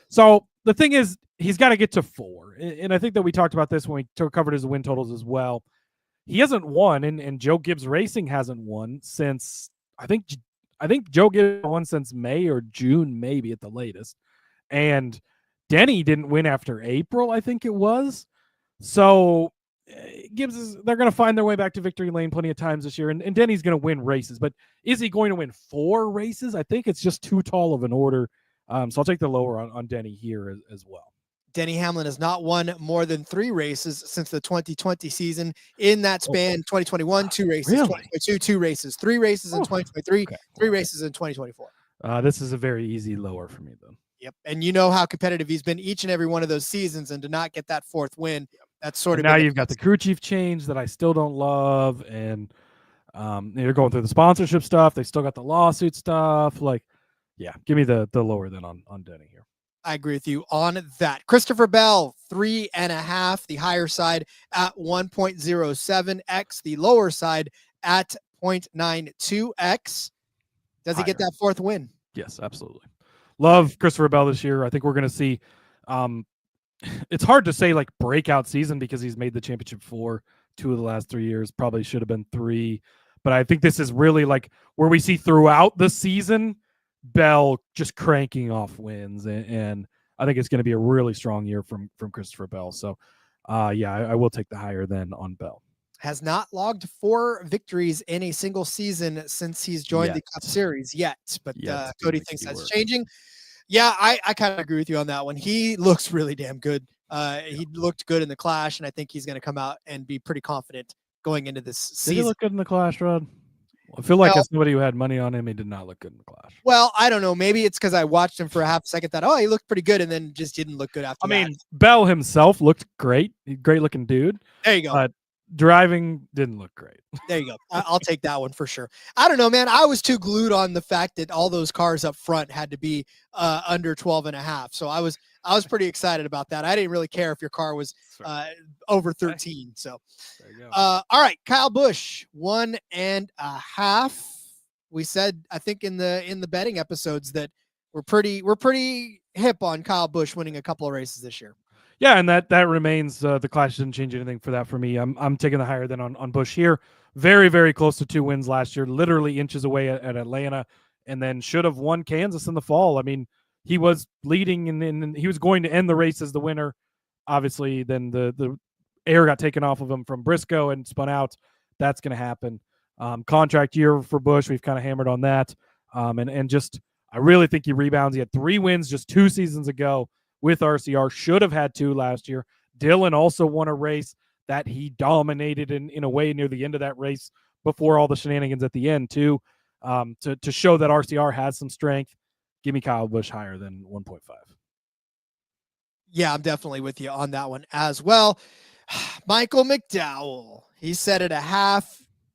so the thing is, he's got to get to 4. And I think that we talked about this when we covered his win totals as well. He hasn't won, and Joe Gibbs Racing hasn't won since, I think Joe Gibbs won since May or June, maybe at the latest. And Denny didn't win after April, I think it was. So they're going to find their way back to victory lane plenty of times this year. And Denny's going to win races. But is he going to win 4 races? I think it's just too tall of an order. So I'll take the lower on Denny here as well. Denny Hamlin has not won more than 3 races since the 2020 season. In that span, 2021, 2 races, really? 2022, 2 races, 3 races in 2023, okay. 3 races in 2024. This is a very easy lower for me, then. Yep. And you know how competitive he's been each and every one of those seasons, and to not get that 4th win, that's sort of now you've got the crew chief change that I still don't love, and they're going through the sponsorship stuff. They still got the lawsuit stuff. Like, yeah, give me the lower than on Denny here. I agree with you on that. Christopher Bell, 3.5, the higher side at 1.07x, the lower side at 0.92x. Does he get that 4th win? Yes, absolutely. Love Christopher Bell this year. I think we're going to see, it's hard to say like breakout season because he's made the championship 4, 2 of the last 3 years, probably should have been 3. But I think this is really like where we see throughout the season, Bell just cranking off wins. And I think it's going to be a really strong year from Christopher Bell. So yeah, I will take the higher than on Bell. Has not logged 4 victories in a single season since he's joined the Cup Series yet. But Cody thinks that's changing. Yeah, I kind of agree with you on that one. He looks really damn good. He looked good in the Clash, and I think he's going to come out and be pretty confident going into this season. Did he look good in the Clash, Rod? I feel like as somebody who had money on him, he did not look good in the Clash. Well, I don't know. Maybe it's because I watched him for a half second, thought, he looked pretty good, and then just didn't look good after that. I mean, Bell himself looked great. Great looking dude. There you go. Driving didn't look great. There you go. I'll take that one for sure. I don't know, man. I was too glued on the fact that all those cars up front had to be under 12.5. So I was pretty excited about that. I didn't really care if your car was over 13. So there you go. All right, Kyle Busch, 1.5. We said, I think in the betting episodes that we're pretty hip on Kyle Busch winning a couple of races this year. Yeah, and that remains the Clash didn't change anything for that for me. I'm taking the higher than on Busch here. Very, very close to 2 wins last year, literally inches away at Atlanta, and then should have won Kansas in the fall. I mean, he was leading and he was going to end the race as the winner. Obviously, then the air got taken off of him from Briscoe and spun out. That's going to happen. Contract year for Busch, we've kind of hammered on that. And just I really think he rebounds. He had 3 wins just 2 seasons ago with RCR, should have had 2 last year. Dillon also won a race that he dominated in a way near the end of that race before all the shenanigans at the end too, to show that RCR has some strength. Give me Kyle Busch higher than 1.5. Yeah, I'm definitely with you on that one as well. Michael McDowell, he said at 1/2.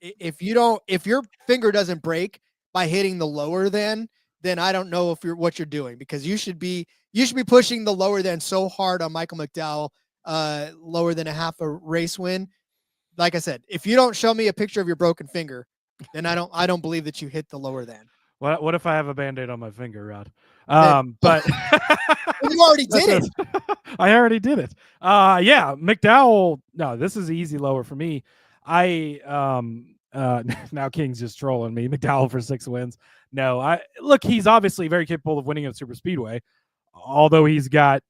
If your finger doesn't break by hitting the lower then I don't know what you're doing, because you should be pushing the lower than so hard on Michael McDowell, lower than 1/2 a race win. Like I said, if you don't show me a picture of your broken finger, then I don't believe that you hit the lower than. What if I have a Band-Aid on my finger, Rod? But you already did it. I already did it. Yeah, McDowell. No, this is an easy lower for me. Now King's just trolling me. McDowell for 6 wins. No, look, he's obviously very capable of winning at Super Speedway, although he's got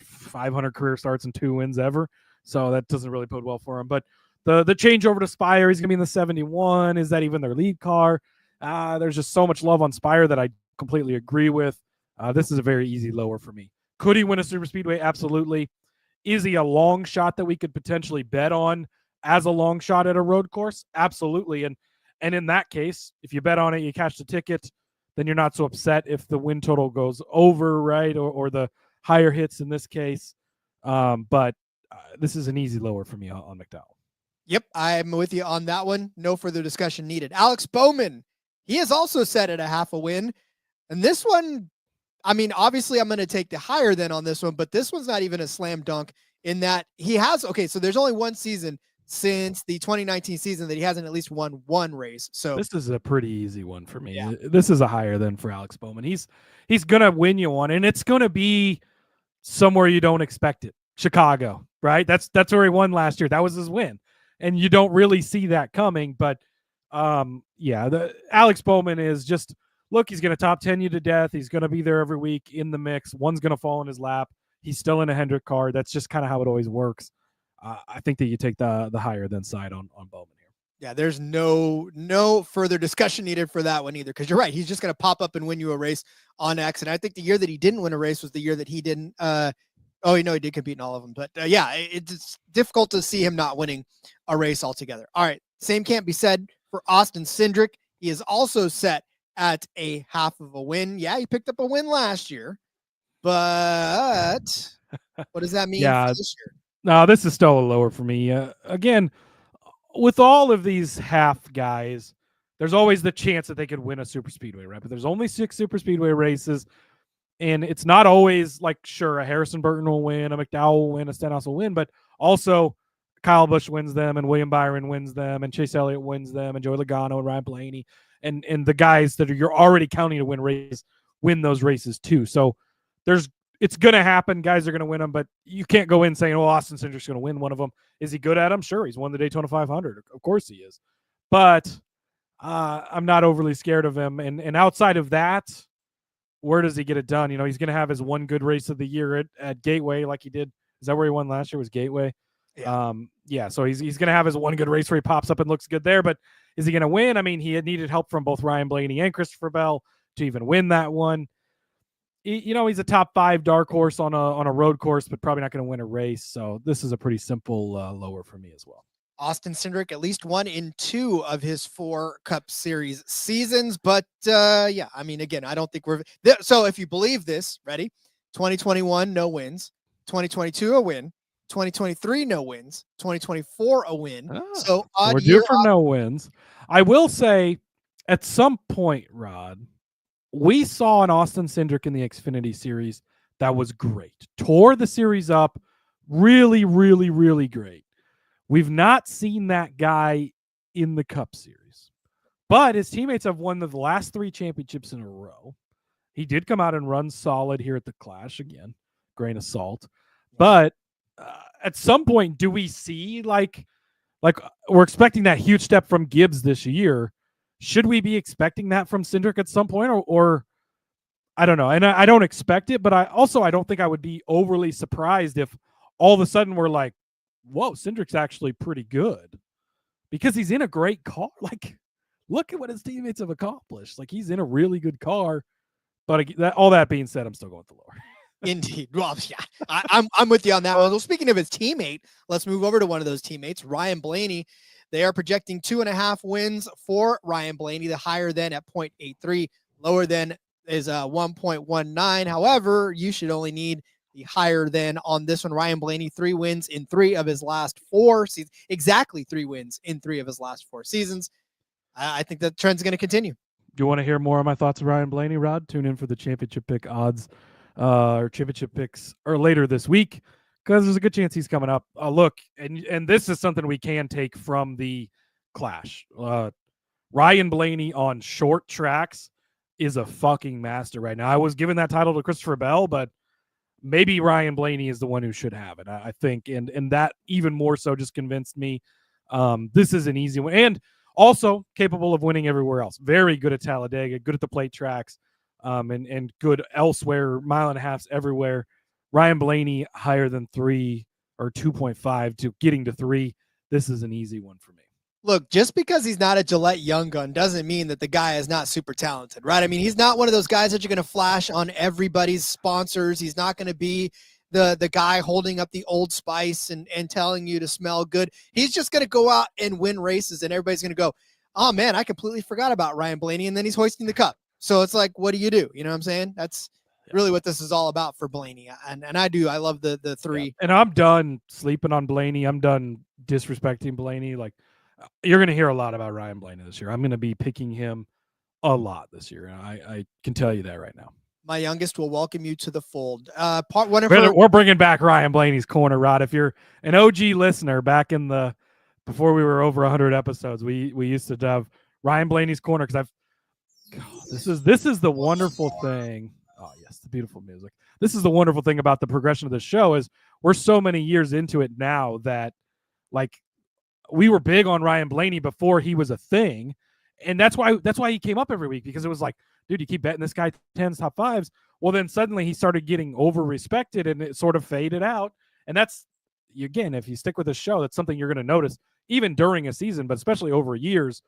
500 career starts and 2 wins ever. So that doesn't really bode well for him. But the change over to Spire, he's gonna be in the 71. Is that even their lead car? There's just so much love on Spire that I completely agree with. This is a very easy lower for me. Could he win a Super Speedway? Absolutely. Is he a long shot that we could potentially bet on as a long shot at a road course? Absolutely. And And in that case, if you bet on it, you catch the ticket, then you're not so upset if the win total goes over, right? Or the higher hits in this case. But this is an easy lower for me on McDowell. Yep, I'm with you on that one. No further discussion needed. Alex Bowman, he is also set at a half a win. And this one, I mean, obviously I'm going to take the higher than on this one, but this one's not even a slam dunk in that he has, okay, so there's only one season since the 2019 season that he hasn't at least won one race. So this is a pretty easy one for me. Yeah. This is a higher than for Alex Bowman. He's going to win you one, and it's going to be somewhere you don't expect it. Chicago, right? That's where he won last year. That was his win. And you don't really see that coming, but the Alex Bowman is just, look, he's going to top 10 you to death. He's going to be there every week in the mix. One's going to fall in his lap. He's still in a Hendrick car. That's just kind of how it always works. I think that you take the higher than side on Bowman here. Yeah, there's no further discussion needed for that one either, because you're right. He's just going to pop up and win you a race on X. And I think the year that he didn't win a race was the year that he didn't he did compete in all of them. But it's difficult to see him not winning a race altogether. All right, same can't be said for Austin Cindric. He is also set at a half of a win. Yeah, he picked up a win last year, but what does that mean for this year? No, this is still a lower for me. Again, with all of these half guys, there's always the chance that they could win a super speedway, right? But there's only 6 super speedway races. And it's not always like, sure, a Harrison Burton will win, a McDowell will win, a Stenhouse will win, but also Kyle Busch wins them, and William Byron wins them, and Chase Elliott wins them, and Joey Logano and Ryan Blaney, and the guys that you're already counting to win races win those races too. So it's going to happen. Guys are going to win them, but you can't go in saying, Austin Cindric's going to win one of them. Is he good at them? Sure, he's won the Daytona 500. Of course he is. But I'm not overly scared of him. And outside of that, where does he get it done? He's going to have his one good race of the year at Gateway like he did. Is that where he won last year, was Gateway? Yeah. So he's going to have his one good race where he pops up and looks good there. But is he going to win? I mean, he had needed help from both Ryan Blaney and Christopher Bell to even win that one. He's a top 5 dark horse on a road course, but probably not going to win a race. So this is a pretty simple lower for me as well. Austin Cindric at least won in 2 of his 4 Cup Series seasons. But I mean, again, I don't think so if you believe this, ready? 2021, no wins. 2022, a win. 2023, no wins. 2024, a win. So we're due for no wins. I will say, at some point, Rod, we saw an Austin Cindric in the Xfinity Series that was great. Tore the series up. Really, really, really great. We've not seen that guy in the Cup Series, but his teammates have won the last 3 championships in a row. He did come out and run solid here at the Clash again, grain of salt. But at some point, do we see like we're expecting that huge step from Gibbs this year? Should we be expecting that from Cindric at some point, or I don't know. And I don't expect it, but I don't think I would be overly surprised if all of a sudden we're like, whoa, Cindric's actually pretty good, because he's in a great car. Like, look at what his teammates have accomplished. Like, he's in a really good car. But all that being said, I'm still going with the lower. Indeed. Well, yeah, I'm with you on that one. Well, speaking of his teammate, let's move over to one of those teammates, Ryan Blaney. They are projecting 2.5 wins for Ryan Blaney, the higher than at 0.83, lower than is 1.19. However, you should only need the higher than on this one. Ryan Blaney, 3 wins in 3 of his last 4 seasons. Exactly 3 wins in 3 of his last 4 seasons. I think that trend's going to continue. Do you want to hear more of my thoughts of Ryan Blaney, Rod? Tune in for the championship pick odds or championship picks or later this week, because there's a good chance he's coming up. Look, and this is something we can take from the Clash. Ryan Blaney on short tracks is a fucking master right now. I was giving that title to Christopher Bell, but maybe Ryan Blaney is the one who should have it, I think. And that even more so just convinced me this is an easy one. And also capable of winning everywhere else. Very good at Talladega, good at the plate tracks, and good elsewhere, 1.5 miles everywhere. Ryan Blaney higher than 3 or 2.5 to getting to 3. This is an easy one for me. Look, just because he's not a Gillette Young Gun doesn't mean that the guy is not super talented, right? I mean, he's not one of those guys that you're going to flash on everybody's sponsors. He's not going to be the guy holding up the Old Spice and telling you to smell good. He's just going to go out and win races, and everybody's going to go, oh man, I completely forgot about Ryan Blaney, and then he's hoisting the cup. So it's like, what do? You know what I'm saying? That's really what this is all about for Blaney. And I love the three. Yeah. And I'm done sleeping on Blaney. I'm done disrespecting Blaney. Like, you're going to hear a lot about Ryan Blaney this year. I'm going to be picking him a lot this year. And I can tell you that right now. My youngest will welcome you to the fold. We're bringing back Ryan Blaney's corner, Rod. If you're an OG listener, back in before we were over 100 episodes, we used to have Ryan Blaney's corner because this is the wonderful thing. Oh yes, the beautiful music. This is the wonderful thing about the progression of the show is we're so many years into it now that like we were big on Ryan Blaney before he was a thing. And that's why he came up every week, because it was like, dude, you keep betting this guy 10s, top 5s. Well, then suddenly he started getting over-respected and it sort of faded out. And that's, again, if you stick with the show, that's something you're going to notice even during a season, but especially over years.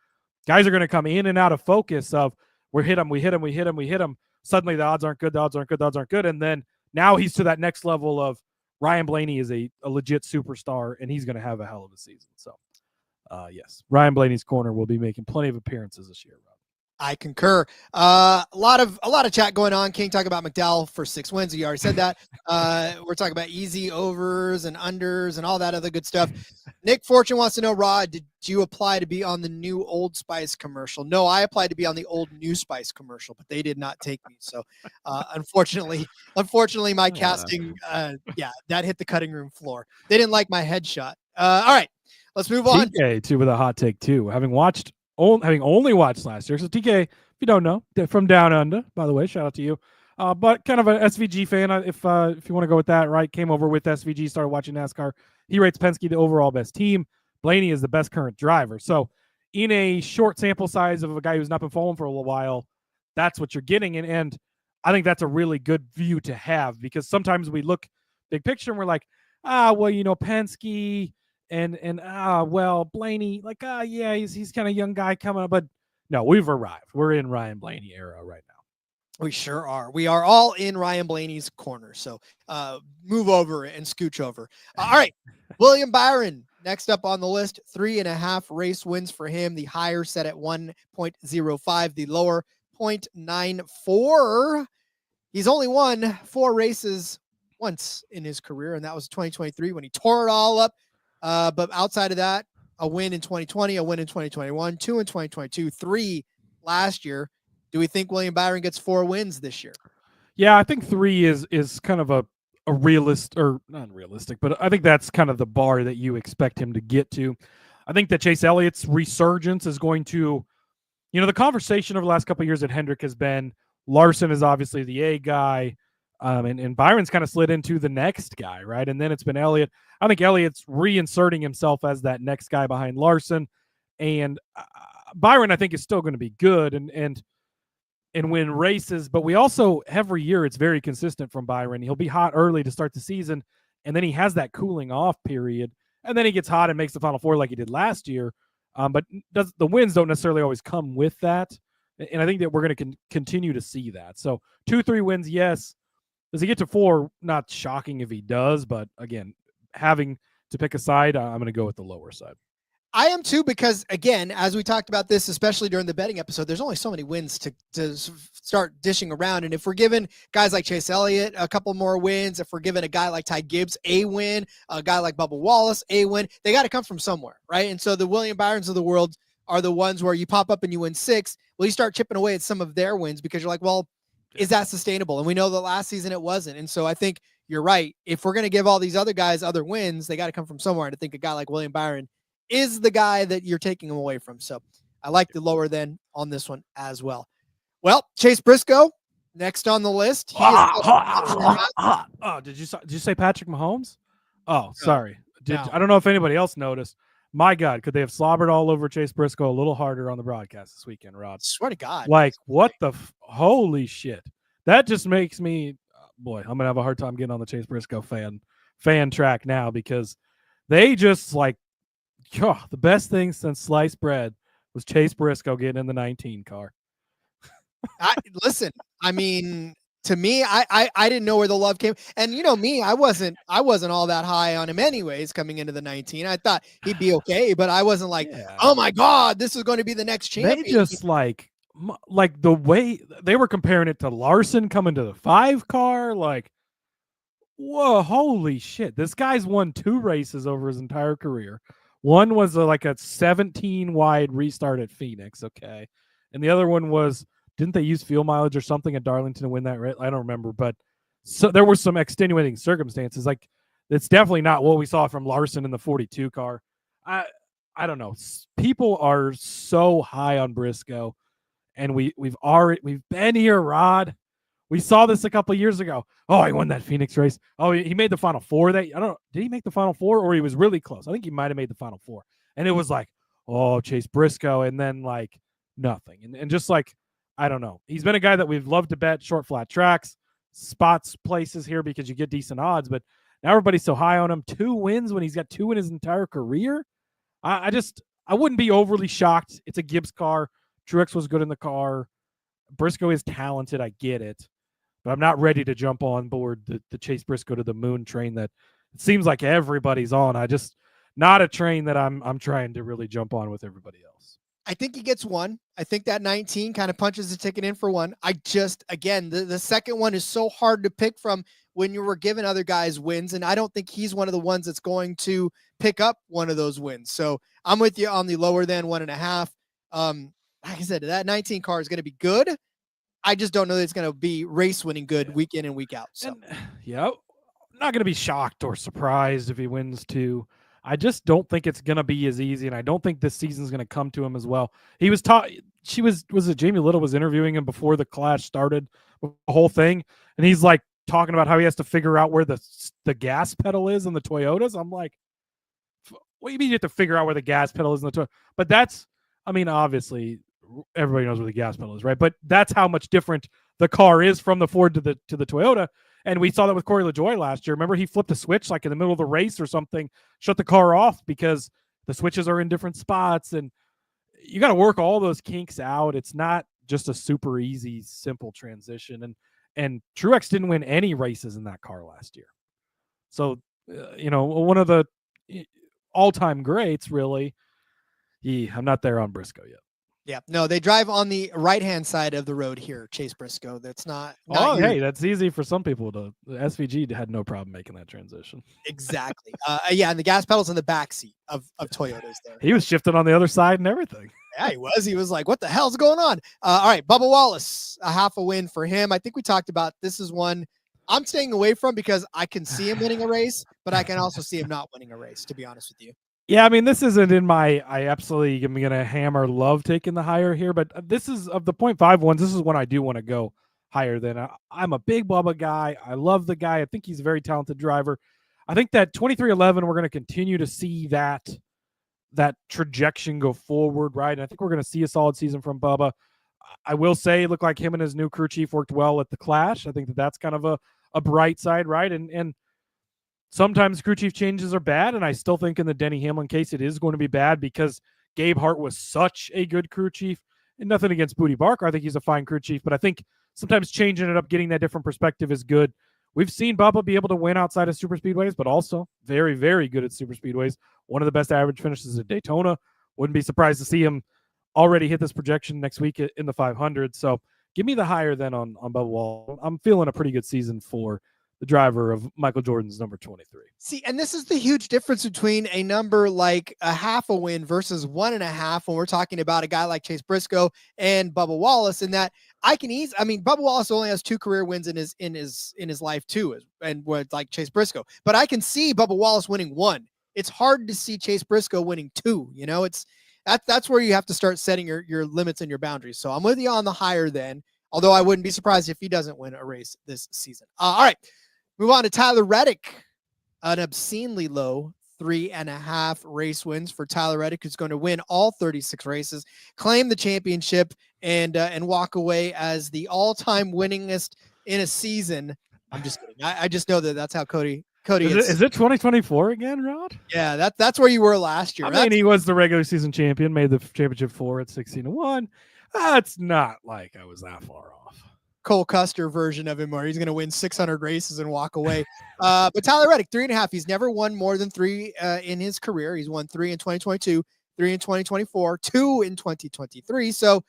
Guys are going to come in and out of focus of we hit him. Suddenly the odds aren't good. And then now he's to that next level of Ryan Blaney is a legit superstar, and he's going to have a hell of a season. So, yes, Ryan Blaney's corner will be making plenty of appearances this year, Rob. I concur. A lot of chat going on. King talking about McDowell for 6 wins. You already said that. We're talking about easy overs and unders and all that other good stuff. Nick Fortune wants to know, Rod, did you apply to be on the new Old Spice commercial? No, I applied to be on the old New Spice commercial, but they did not take me. So, unfortunately, my casting, that hit the cutting room floor. They didn't like my headshot. All right, let's move on. TK too with a hot take too. Having only watched last year. So TK, if you don't know, from Down Under, by the way, shout out to you. But kind of an SVG fan, if you want to go with that, right? Came over with SVG, started watching NASCAR. He rates Penske the overall best team. Blaney is the best current driver. So in a short sample size of a guy who's not been following for a little while, that's what you're getting. And I think that's a really good view to have, because sometimes we look big picture and we're like, Penske and Blaney, he's kind of young guy coming up, but no, we've arrived. We're in Ryan Blaney era right now. We sure are. We are all in Ryan Blaney's corner. So move over and scooch over. All right. William Byron, next up on the list, 3.5 race wins for him. The higher set at 1.05, the lower 0.94. He's only won 4 races once in his career, and that was 2023 when he tore it all up. But outside of that, a win in 2020, a win in 2021, 2 in 2022, 3 last year. Do we think William Byron gets 4 wins this year? Yeah, I think 3 is kind of a realist, or not unrealistic, but I think that's kind of the bar that you expect him to get to. I think that Chase Elliott's resurgence is going to, the conversation over the last couple of years at Hendrick has been Larson is obviously the A guy. And Byron's kind of slid into the next guy, right? And then it's been Elliott. I think Elliott's reinserting himself as that next guy behind Larson. And Byron, I think, is still going to be good and win races. But we also, every year, it's very consistent from Byron. He'll be hot early to start the season, and then he has that cooling off period. And then he gets hot and makes the Final Four like he did last year. But the wins don't necessarily always come with that. And I think that we're going to continue to see that. So 2-3 wins, yes. Does he get to 4? Not shocking if he does, but again, having to pick a side, I'm going to go with the lower side. I am too, because again, as we talked about this, especially during the betting episode, there's only so many wins to start dishing around. And if we're giving guys like Chase Elliott a couple more wins, if we're giving a guy like Ty Gibbs a win, a guy like Bubba Wallace a win, they got to come from somewhere, right? And so the William Byrons of the world are the ones where you pop up and you win 6. Well, you start chipping away at some of their wins because you're like, well, is that sustainable? And we know that last season it wasn't. And so I think you're right. If we're going to give all these other guys other wins, they got to come from somewhere. And I think a guy like William Byron is the guy that you're taking him away from. So I like the lower then on this one as well. Well, Chase Briscoe, next on the list. Did you say Patrick Mahomes? Oh, sorry. No. I don't know if anybody else noticed. My God, could they have slobbered all over Chase Briscoe a little harder on the broadcast this weekend, Rod? Swear to God. Like, what the holy shit. That just makes me, boy, I'm going to have a hard time getting on the Chase Briscoe fan track now, because they just the best thing since sliced bread was Chase Briscoe getting in the 19 car. Listen, I mean, to me, I didn't know where the love came. And you know me, I wasn't all that high on him anyways coming into the 19. I thought he'd be okay, but I wasn't like, oh my God, this is going to be the next champion. They just like the way they were comparing it to Larson coming to the 5 car, like, whoa, holy shit. This guy's won 2 races over his entire career. One was like a 17 wide restart at Phoenix. Okay. And the other one was, didn't they use fuel mileage or something at Darlington to win that race? I don't remember, but so there were some extenuating circumstances. Like, it's definitely not what we saw from Larson in the 42 car. I don't know. People are so high on Briscoe, and we've been here, Rod. We saw this a couple of years ago. Oh, he won that Phoenix race. Oh, he made the Final Four. Did he make the Final Four, or he was really close? I think he might have made the Final Four. And it was like, oh, Chase Briscoe, and then like nothing. And just like, I don't know. He's been a guy that we've loved to bet short flat tracks, spots places here because you get decent odds, but now everybody's so high on him. 2 wins when he's got 2 in his entire career. I wouldn't be overly shocked. It's a Gibbs car. Truex was good in the car. Briscoe is talented. I get it. But I'm not ready to jump on board the Chase Briscoe to the moon train that it seems like everybody's on. Not a train that I'm trying to really jump on with everybody else. I think he gets 1. I think that 19 kind of punches the ticket in for 1. Again, the second one is so hard to pick from when you were giving other guys wins. And I don't think he's one of the ones that's going to pick up one of those wins. So I'm with you on the lower than 1.5. Like I said, that 19 car is going to be good. I just don't know that it's going to be race winning good week in and week out. So, yeah, I'm not going to be shocked or surprised if he wins 2. I just don't think it's going to be as easy, and I don't think this season's going to come to him as well. He was taught. Was it Jamie Little was interviewing him before the clash started, the whole thing, and he's like talking about how he has to figure out where the gas pedal is in the Toyotas. I'm like, what do you mean you have to figure out where the gas pedal is in the Toyota? But that's, I mean, obviously everybody knows where the gas pedal is, right? But that's how much different the car is from the Ford to the Toyota. And we saw that with Corey LaJoie last year. Remember, he flipped a switch like in the middle of the race or something, shut the car off because the switches are in different spots. And you got to work all those kinks out. It's not just a super easy, simple transition. And Truex didn't win any races in that car last year. So, one of the all-time greats, really. I'm not there on Briscoe yet. Yeah, no, they drive on the right-hand side of the road here, Chase Briscoe. That's not hey, that's easy for some people to. The SVG had no problem making that transition. Exactly. And the gas pedal's in the back seat of Toyotas there. He was shifting on the other side and everything. Yeah, he was. He was like, what the hell's going on? All right, Bubba Wallace, a half a win for him. I think we talked about this is one I'm staying away from because I can see him winning a race, but I can also see him not winning a race, to be honest with you. Yeah, I mean, this isn't in my, I absolutely am going to hammer love taking the higher here, but this is of the 0.5 ones. This is one I do want to go higher than. I'm a big Bubba guy. I love the guy. I think he's a very talented driver. I think that 23-11, we're going to continue to see that trajectory go forward, right? And I think we're going to see a solid season from Bubba. I will say it looked like him and his new crew chief worked well at the Clash. I think that's kind of a bright side, right? And sometimes crew chief changes are bad, and I still think in the Denny Hamlin case it is going to be bad because Gabe Hart was such a good crew chief. And nothing against Booty Barker. I think he's a fine crew chief, but I think sometimes changing it up, getting that different perspective is good. We've seen Bubba be able to win outside of super speedways, but also very, very good at super speedways. One of the best average finishes at Daytona. Wouldn't be surprised to see him already hit this projection next week in the 500. So give me the higher than on Bubba Wall. I'm feeling a pretty good season for the driver of Michael Jordan's number 23. See, and this is the huge difference between a number like a half a win versus 1.5 when we're talking about a guy like Chase Briscoe and Bubba Wallace, in that Bubba Wallace only has 2 career wins in his life too, and where it's like Chase Briscoe. But I can see Bubba Wallace winning 1. It's hard to see Chase Briscoe winning 2. That's where you have to start setting your limits and your boundaries. So I'm with you on the higher then, although I wouldn't be surprised if he doesn't win a race this season. All right. Move on to Tyler Reddick, an obscenely low 3.5 race wins for Tyler Reddick, who's going to win all 36 races, claim the championship, and walk away as the all-time winningest in a season. I'm just kidding. I just know that's how Cody is it 2024 again, Rod? Yeah, that's where you were last year. I mean, he was the regular season champion, made the championship 4 at 16-1. That's not like I was that far off. Cole Custer version of him where he's going to win 600 races and walk away. But Tyler Reddick, 3.5. He's never won more than 3 in his career. He's won 3 in 2022, 3 in 2024, 2 in 2023. So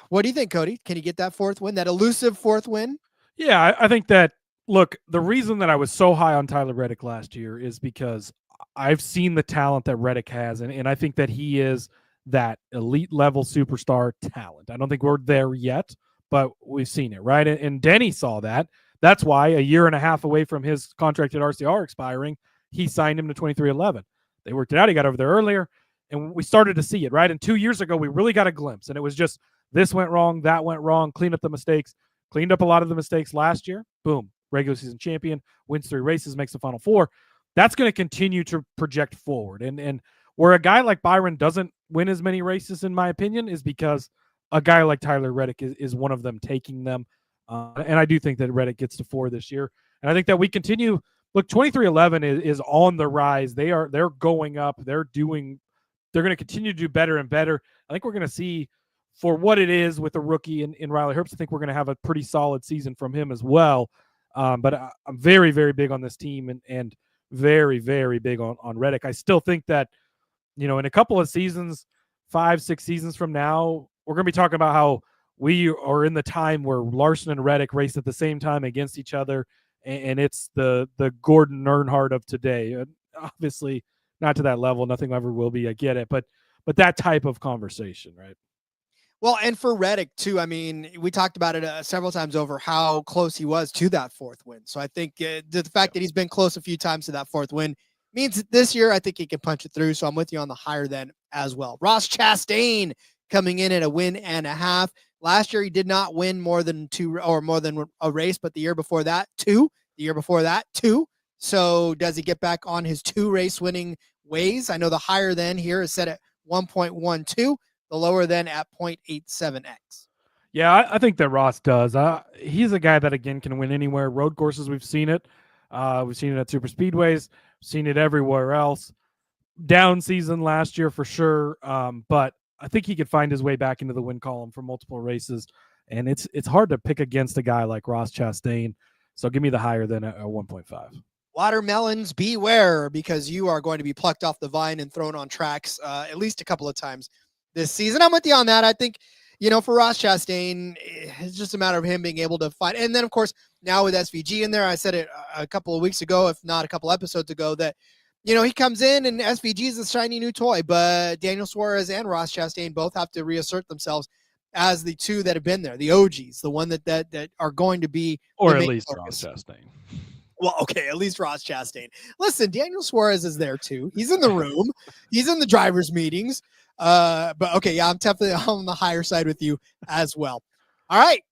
what do you think, Cody? Can he get that 4th win, that elusive 4th win? Yeah, I think that, look, the reason that I was so high on Tyler Reddick last year is because I've seen the talent that Reddick has, and I think that he is that elite level superstar talent. I don't think we're there yet, but we've seen it, right? And Denny saw that. That's why a year and a half away from his contract at RCR expiring, he signed him to 23-11. They worked it out. He got over there earlier, and we started to see it, right? And 2 years ago, we really got a glimpse, and it was just this went wrong, that went wrong, clean up the mistakes, cleaned up a lot of the mistakes last year. Boom, regular season champion, wins 3 races, makes the Final Four. That's going to continue to project forward. And where a guy like Byron doesn't win as many races, in my opinion, is because a guy like Tyler Reddick is one of them taking them. And I do think that Reddick gets to 4 this year. And I think that we continue. Look, 23-11 is on the rise. They're going up. They're going to continue to do better and better. I think we're going to see, for what it is with the rookie in Riley Herbst, I think we're going to have a pretty solid season from him as well. But I'm very, very big on this team and very, very big on Reddick. I still think that, in a couple of seasons, 5-6 seasons from now, we're going to be talking about how we are in the time where Larson and Reddick race at the same time against each other, and it's the Gordon Earnhardt of today. Obviously, not to that level. Nothing ever will be. I get it, but that type of conversation, right? Well, and for Reddick too, I mean, we talked about it several times over how close he was to that 4th win. So I think the fact that he's been close a few times to that 4th win means that this year I think he can punch it through. So I'm with you on the higher than as well. Ross Chastain coming in at a 1.5 wins. Last year he did not win more than 2 or more than a race, but the year before that, 2. The year before that, 2. So does he get back on his 2 race winning ways? I know the higher than here is set at 1.12. The lower than at 0.87x. Yeah, I think that Ross does. He's a guy that, again, can win anywhere. Road courses, we've seen it. We've seen it at super speedways. Seen it everywhere else. Down season last year for sure. But I think he could find his way back into the win column for multiple races. And it's hard to pick against a guy like Ross Chastain. So give me the higher than a 1.5. Watermelons, beware, because you are going to be plucked off the vine and thrown on tracks at least a couple of times this season. I'm with you on that. I think, for Ross Chastain, it's just a matter of him being able to find. And then, of course, now with SVG in there, I said it a couple of weeks ago, if not a couple episodes ago, that, he comes in and SVG is a shiny new toy, but Daniel Suarez and Ross Chastain both have to reassert themselves as the 2 that have been there, the OGs, the one that are going to be. Or at least focus. Ross Chastain. Well, okay, at least Ross Chastain. Listen, Daniel Suarez is there too. He's in the room. He's in the drivers' meetings. But okay, yeah, I'm definitely on the higher side with you as well. All right.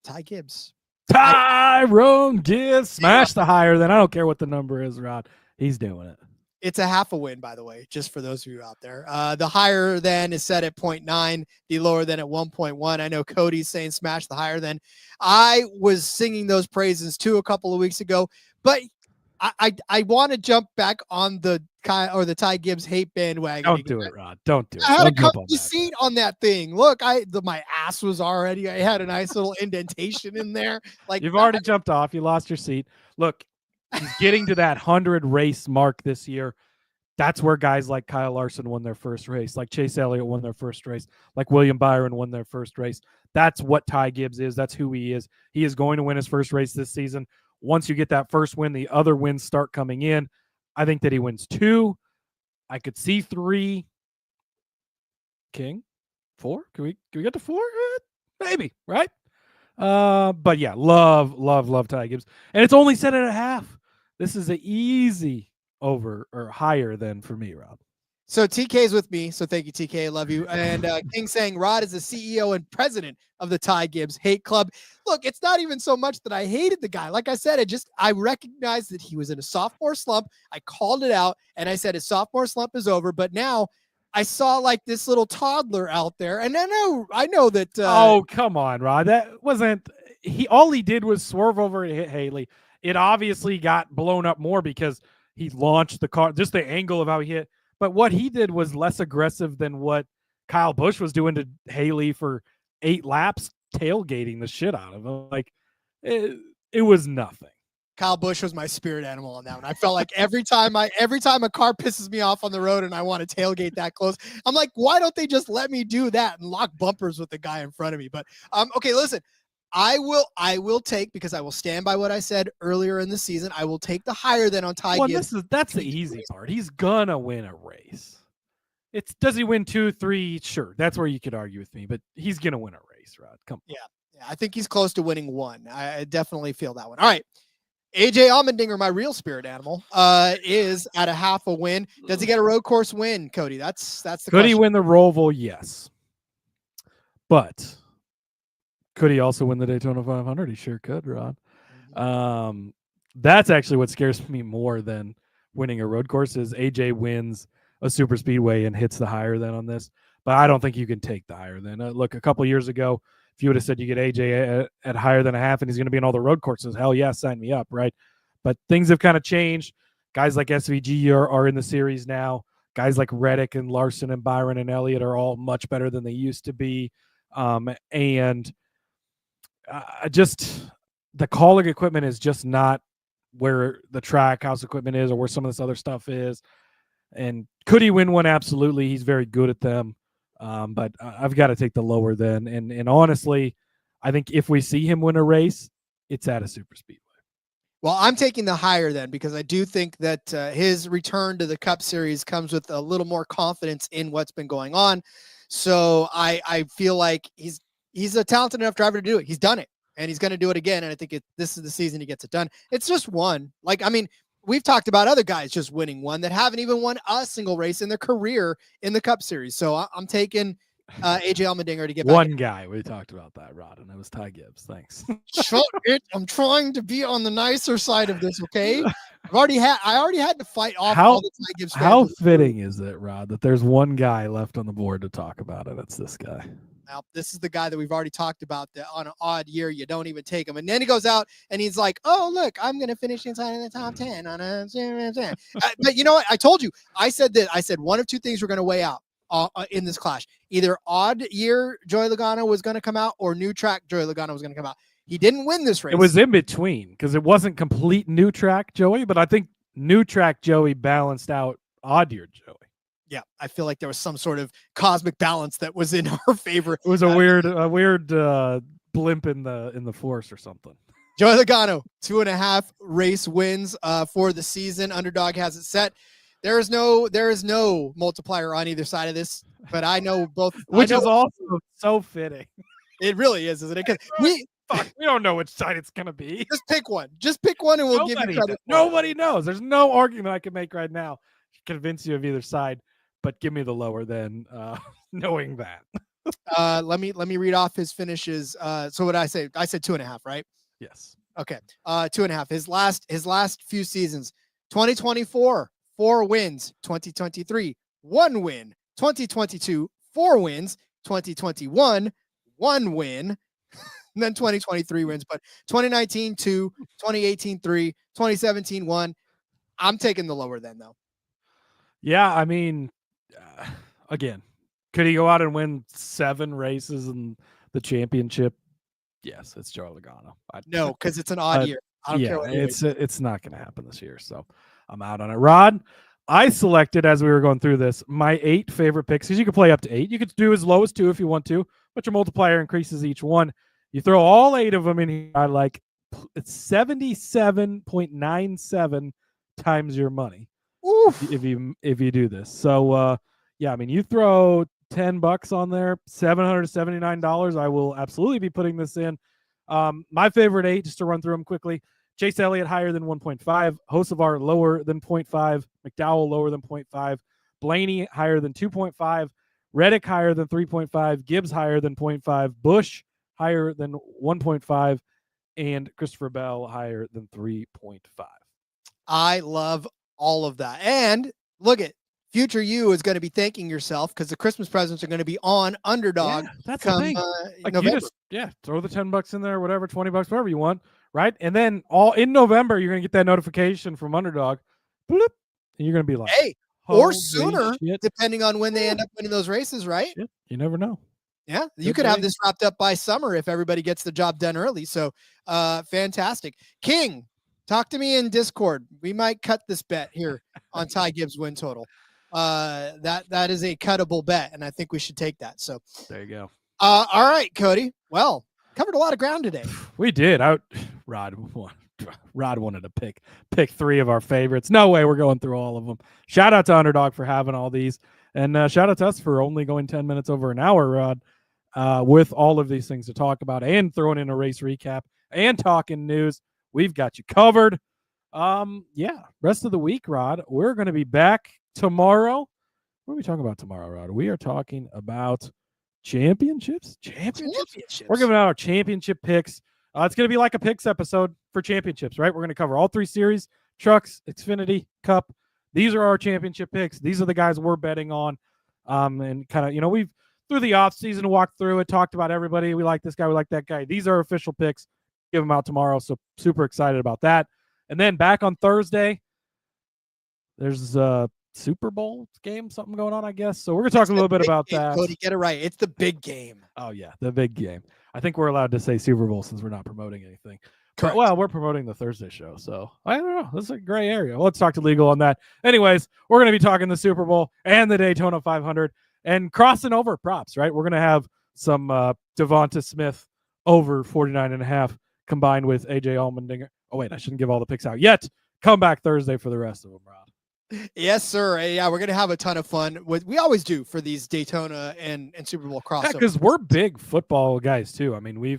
Ty Gibbs. Tyrone Gibbs. Smash the higher than. I don't care what the number is, Rod. He's doing it. It's a 0.5 win, by the way, just for those of you out there. The higher than is set at 0.9, the lower than at 1.1. I know Cody's saying smash the higher than. I was singing those praises too a couple of weeks ago, but I want to jump back on the Ty Gibbs hate bandwagon. Don't do it, Rod. Don't do it. I had a comfy seat on that thing. Look, my ass was already. I had a nice little indentation in there. Like you've already jumped off. You lost your seat. Look, he's getting to that 100 race mark this year. That's where guys like Kyle Larson won their first race, like Chase Elliott won their first race, like William Byron won their first race. That's what Ty Gibbs is. That's who he is. He is going to win his first race this season. Once you get that first win, the other wins start coming in. I think that he wins 2. I could see 3. King, 4. Can we get to 4? Maybe, right? But yeah, love Ty Gibbs. And it's only set at 0.5. This is an easy over or higher than for me, Rob. So TK's with me. So thank you, TK. I love you. And King saying Rod is the CEO and president of the Ty Gibbs Hate Club. Look, it's not even so much that I hated the guy. Like I said, I recognized that he was in a sophomore slump. I called it out and I said his sophomore slump is over. But now I saw like this little toddler out there. And I know that. Oh, come on, Rod. That wasn't all he did was swerve over and hit Haley. It obviously got blown up more because he launched the car, just the angle of how he hit. But what he did was less aggressive than what Kyle Busch was doing to Haley for 8 laps tailgating the shit out of him. Like it was nothing. Kyle Busch was my spirit animal on that one. I felt like every time a car pisses me off on the road and I want to tailgate that close, I'm like, why don't they just let me do that and lock bumpers with the guy in front of me? But okay, listen, I will take, because I will stand by what I said earlier in the season, I will take the higher than on Ty Gibbs. That's the easy part. He's gonna win a race. Does he win 2, 3? Sure, that's where you could argue with me, but he's gonna win a race, Rod. Come on. Yeah, I think he's close to winning one. I definitely feel that one. All right. AJ Allmendinger, my real spirit animal, is at a half a win. Does he get a road course win, Cody? That's the question. Could he win the Roval? Yes. But could he also win the Daytona 500? He sure could, Rod. That's actually what scares me more than winning a road course is AJ wins a super speedway and hits the higher than on this. But I don't think you can take the higher than. Look, a couple years ago, if you would have said you get AJ at higher than a half and he's going to be in all the road courses, hell yeah, sign me up, right? But things have kind of changed. Guys like SVG are in the series now. Guys like Reddick and Larson and Byron and Elliott are all much better than they used to be. And just the calling equipment is just not where the track house equipment is or where some of this other stuff is. And could he win one? Absolutely. He's very good at them. But I've got to take the lower than. And honestly, I think if we see him win a race, it's at a super speedway. Well, I'm taking the higher then because I do think that his return to the Cup Series comes with a little more confidence in what's been going on. So I feel like he's a talented enough driver to do it. He's done it, and he's going to do it again. And I think this is the season he gets it done. It's just one. Like, I mean, we've talked about other guys just winning one that haven't even won a single race in their career in the Cup Series. So I'm taking AJ Allmendinger to get back. One guy, we talked about that, Rod, and it was Ty Gibbs. Thanks. Shut it. I'm trying to be on the nicer side of this, okay? I already had to fight off all the Ty Gibbs fans. How fitting is it, Rod, that there's one guy left on the board to talk about it? It's this guy. Now, this is the guy that we've already talked about, that on an odd year, you don't even take him. And then he goes out and he's like, oh, look, I'm going to finish inside of the top 10 on a 10. But you know what? I told you. I said one of two things were going to weigh out in this clash. Either odd year Joey Logano was going to come out or new track Joey Logano was going to come out. He didn't win this race. It was in between because it wasn't complete new track Joey, but I think new track Joey balanced out odd year Joey. Yeah, I feel like there was some sort of cosmic balance that was in our favor. It was a weird blimp in the force or something. Joey Logano, 2.5 race wins for the season. Underdog has it set. There is no multiplier on either side of this, but I know both. Which is also so fitting. It really is, isn't it? Because we don't know which side it's gonna be. Just pick one, and we'll give you credit. Nobody knows. There's no argument I can make right now to convince you of either side. But give me the lower than knowing that. Let me read off his finishes. So what I say? I said 2.5, right? Yes. Okay. 2.5. His last few seasons: 2024, 4 wins; 2023, 1 win; 2022, 4 wins; 2021, 1 win; and then 2023 wins. But 2019, 2; 2018, 3; 2017, 1. I'm taking the lower then, though. Yeah, I mean. Again, could he go out and win 7 races in the championship? Yes, it's Joey Logano. No, because it's an odd year. I don't care what it's not going to happen this year, so I'm out on it. Rod, I selected, as we were going through this, my 8 favorite picks, because you can play up to 8. You could do as low as 2 if you want to, but your multiplier increases each one. You throw all 8 of them in here, I like it's 77.97 times your money. Oof. If you do this. So yeah, I mean, you throw $10 on there, $779. I will absolutely be putting this in. My favorite 8, just to run through them quickly: Chase Elliott higher than 1.5, Hocevar lower than 0.5, McDowell lower than 0.5, Blaney higher than 2.5, Reddick higher than 3.5, Gibbs higher than 0.5, Busch higher than 1.5, and Christopher Bell higher than 3.5. I love all of that. And look at future you is going to be thanking yourself because the Christmas presents are going to be on Underdog. Yeah, that's the thing. Like November. Throw the $10 in there, whatever, $20, whatever you want, right? And then all in November, you're going to get that notification from Underdog. Bloop, and you're going to be like, hey, or sooner, depending on when they end up winning those races, right? Shit, you never know. Yeah, you could have this wrapped up by summer if everybody gets the job done early. So fantastic. King, talk to me in Discord. We might cut this bet here on Ty Gibbs win total. That is a cuttable bet, and I think we should take that. So there you go. All right, Cody. Well, covered a lot of ground today. We did. Rod wanted to pick 3 of our favorites. No way we're going through all of them. Shout out to Underdog for having all these, and shout out to us for only going 10 minutes over an hour, Rod, with all of these things to talk about and throwing in a race recap and talking news. We've got you covered. Rest of the week, Rod, we're going to be back tomorrow. What are we talking about tomorrow, Rod? We are talking about championships. We're giving out our championship picks. It's going to be like a picks episode for championships, right? We're going to cover all 3 series, trucks, Xfinity, Cup. These are our championship picks. These are the guys we're betting on. And kind of, we've through the off season walked through it, talked about everybody. We like this guy, we like that guy. These are official picks. Give them out tomorrow. So super excited about that. And then back on Thursday, there's a Super Bowl game, something going on, I guess. So we're going to talk a little bit about that. Cody, get it right. It's the big game. Oh, yeah, the big game. I think we're allowed to say Super Bowl since we're not promoting anything. Correct. Well, we're promoting the Thursday show, so I don't know. This is a gray area. Well, let's talk to legal on that. Anyways, we're going to be talking the Super Bowl and the Daytona 500 and crossing over props, right? We're going to have some Devonta Smith over 49.5 combined with AJ Allmendinger. Oh, wait, I shouldn't give all the picks out yet. Come back Thursday for the rest of them, Rod. Yes, sir. Yeah, we're going to have a ton of fun. We always do for these Daytona and Super Bowl crossovers. Because we're big football guys, too. I mean, we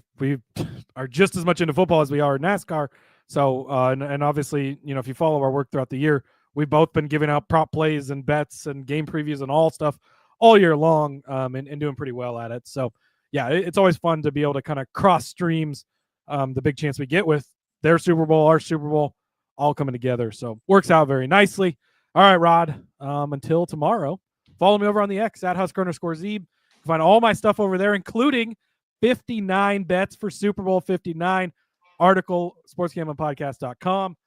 are just as much into football as we are in NASCAR. So, and obviously, if you follow our work throughout the year, we've both been giving out prop plays and bets and game previews and all stuff all year long and doing pretty well at it. So, yeah, it's always fun to be able to kind of cross streams the big chance we get with their Super Bowl, our Super Bowl, all coming together. So, works out very nicely. All right, Rod, until tomorrow, follow me over on the X at Husker_Zeeb. You can find all my stuff over there, including 59 bets for Super Bowl 59 article, sportsgamblingpodcast.com.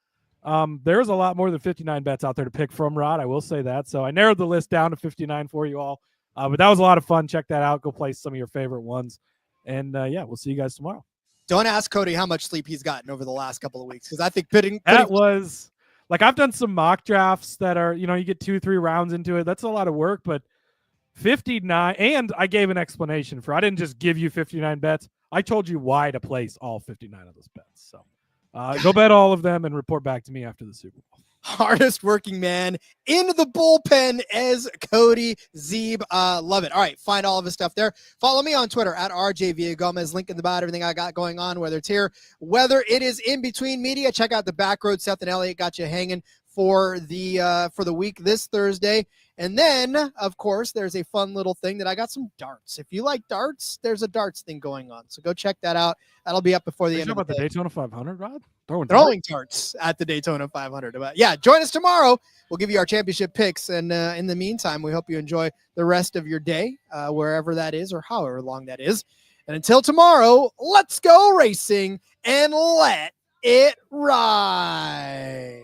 There's a lot more than 59 bets out there to pick from, Rod. I will say that. So I narrowed the list down to 59 for you all. But that was a lot of fun. Check that out. Go play some of your favorite ones. And, we'll see you guys tomorrow. Don't ask Cody how much sleep he's gotten over the last couple of weeks, because I think putting that was – like I've done some mock drafts that are, you get 2-3 rounds into it. That's a lot of work, but 59, and I gave an explanation for, I didn't just give you 59 bets. I told you why to place all 59 of those bets. So go bet all of them and report back to me after the Super Bowl. Hardest working man in the bullpen as Cody Zeeb. Love it. All right. Find all of his stuff there. Follow me on Twitter at RJ Villagomez. Link in the bio, everything I got going on, whether it's here, whether it is in between media. Check out the back road. Seth and Elliott got you hanging for the week this Thursday. And then, of course, there's a fun little thing that I got some darts. If you like darts, there's a darts thing going on. So go check that out. That'll be up before the end of the day. About the Daytona 500, Rod? Throwing darts at the Daytona 500. But yeah, join us tomorrow. We'll give you our championship picks. And in the meantime, we hope you enjoy the rest of your day, wherever that is or however long that is. And until tomorrow, let's go racing and let it ride.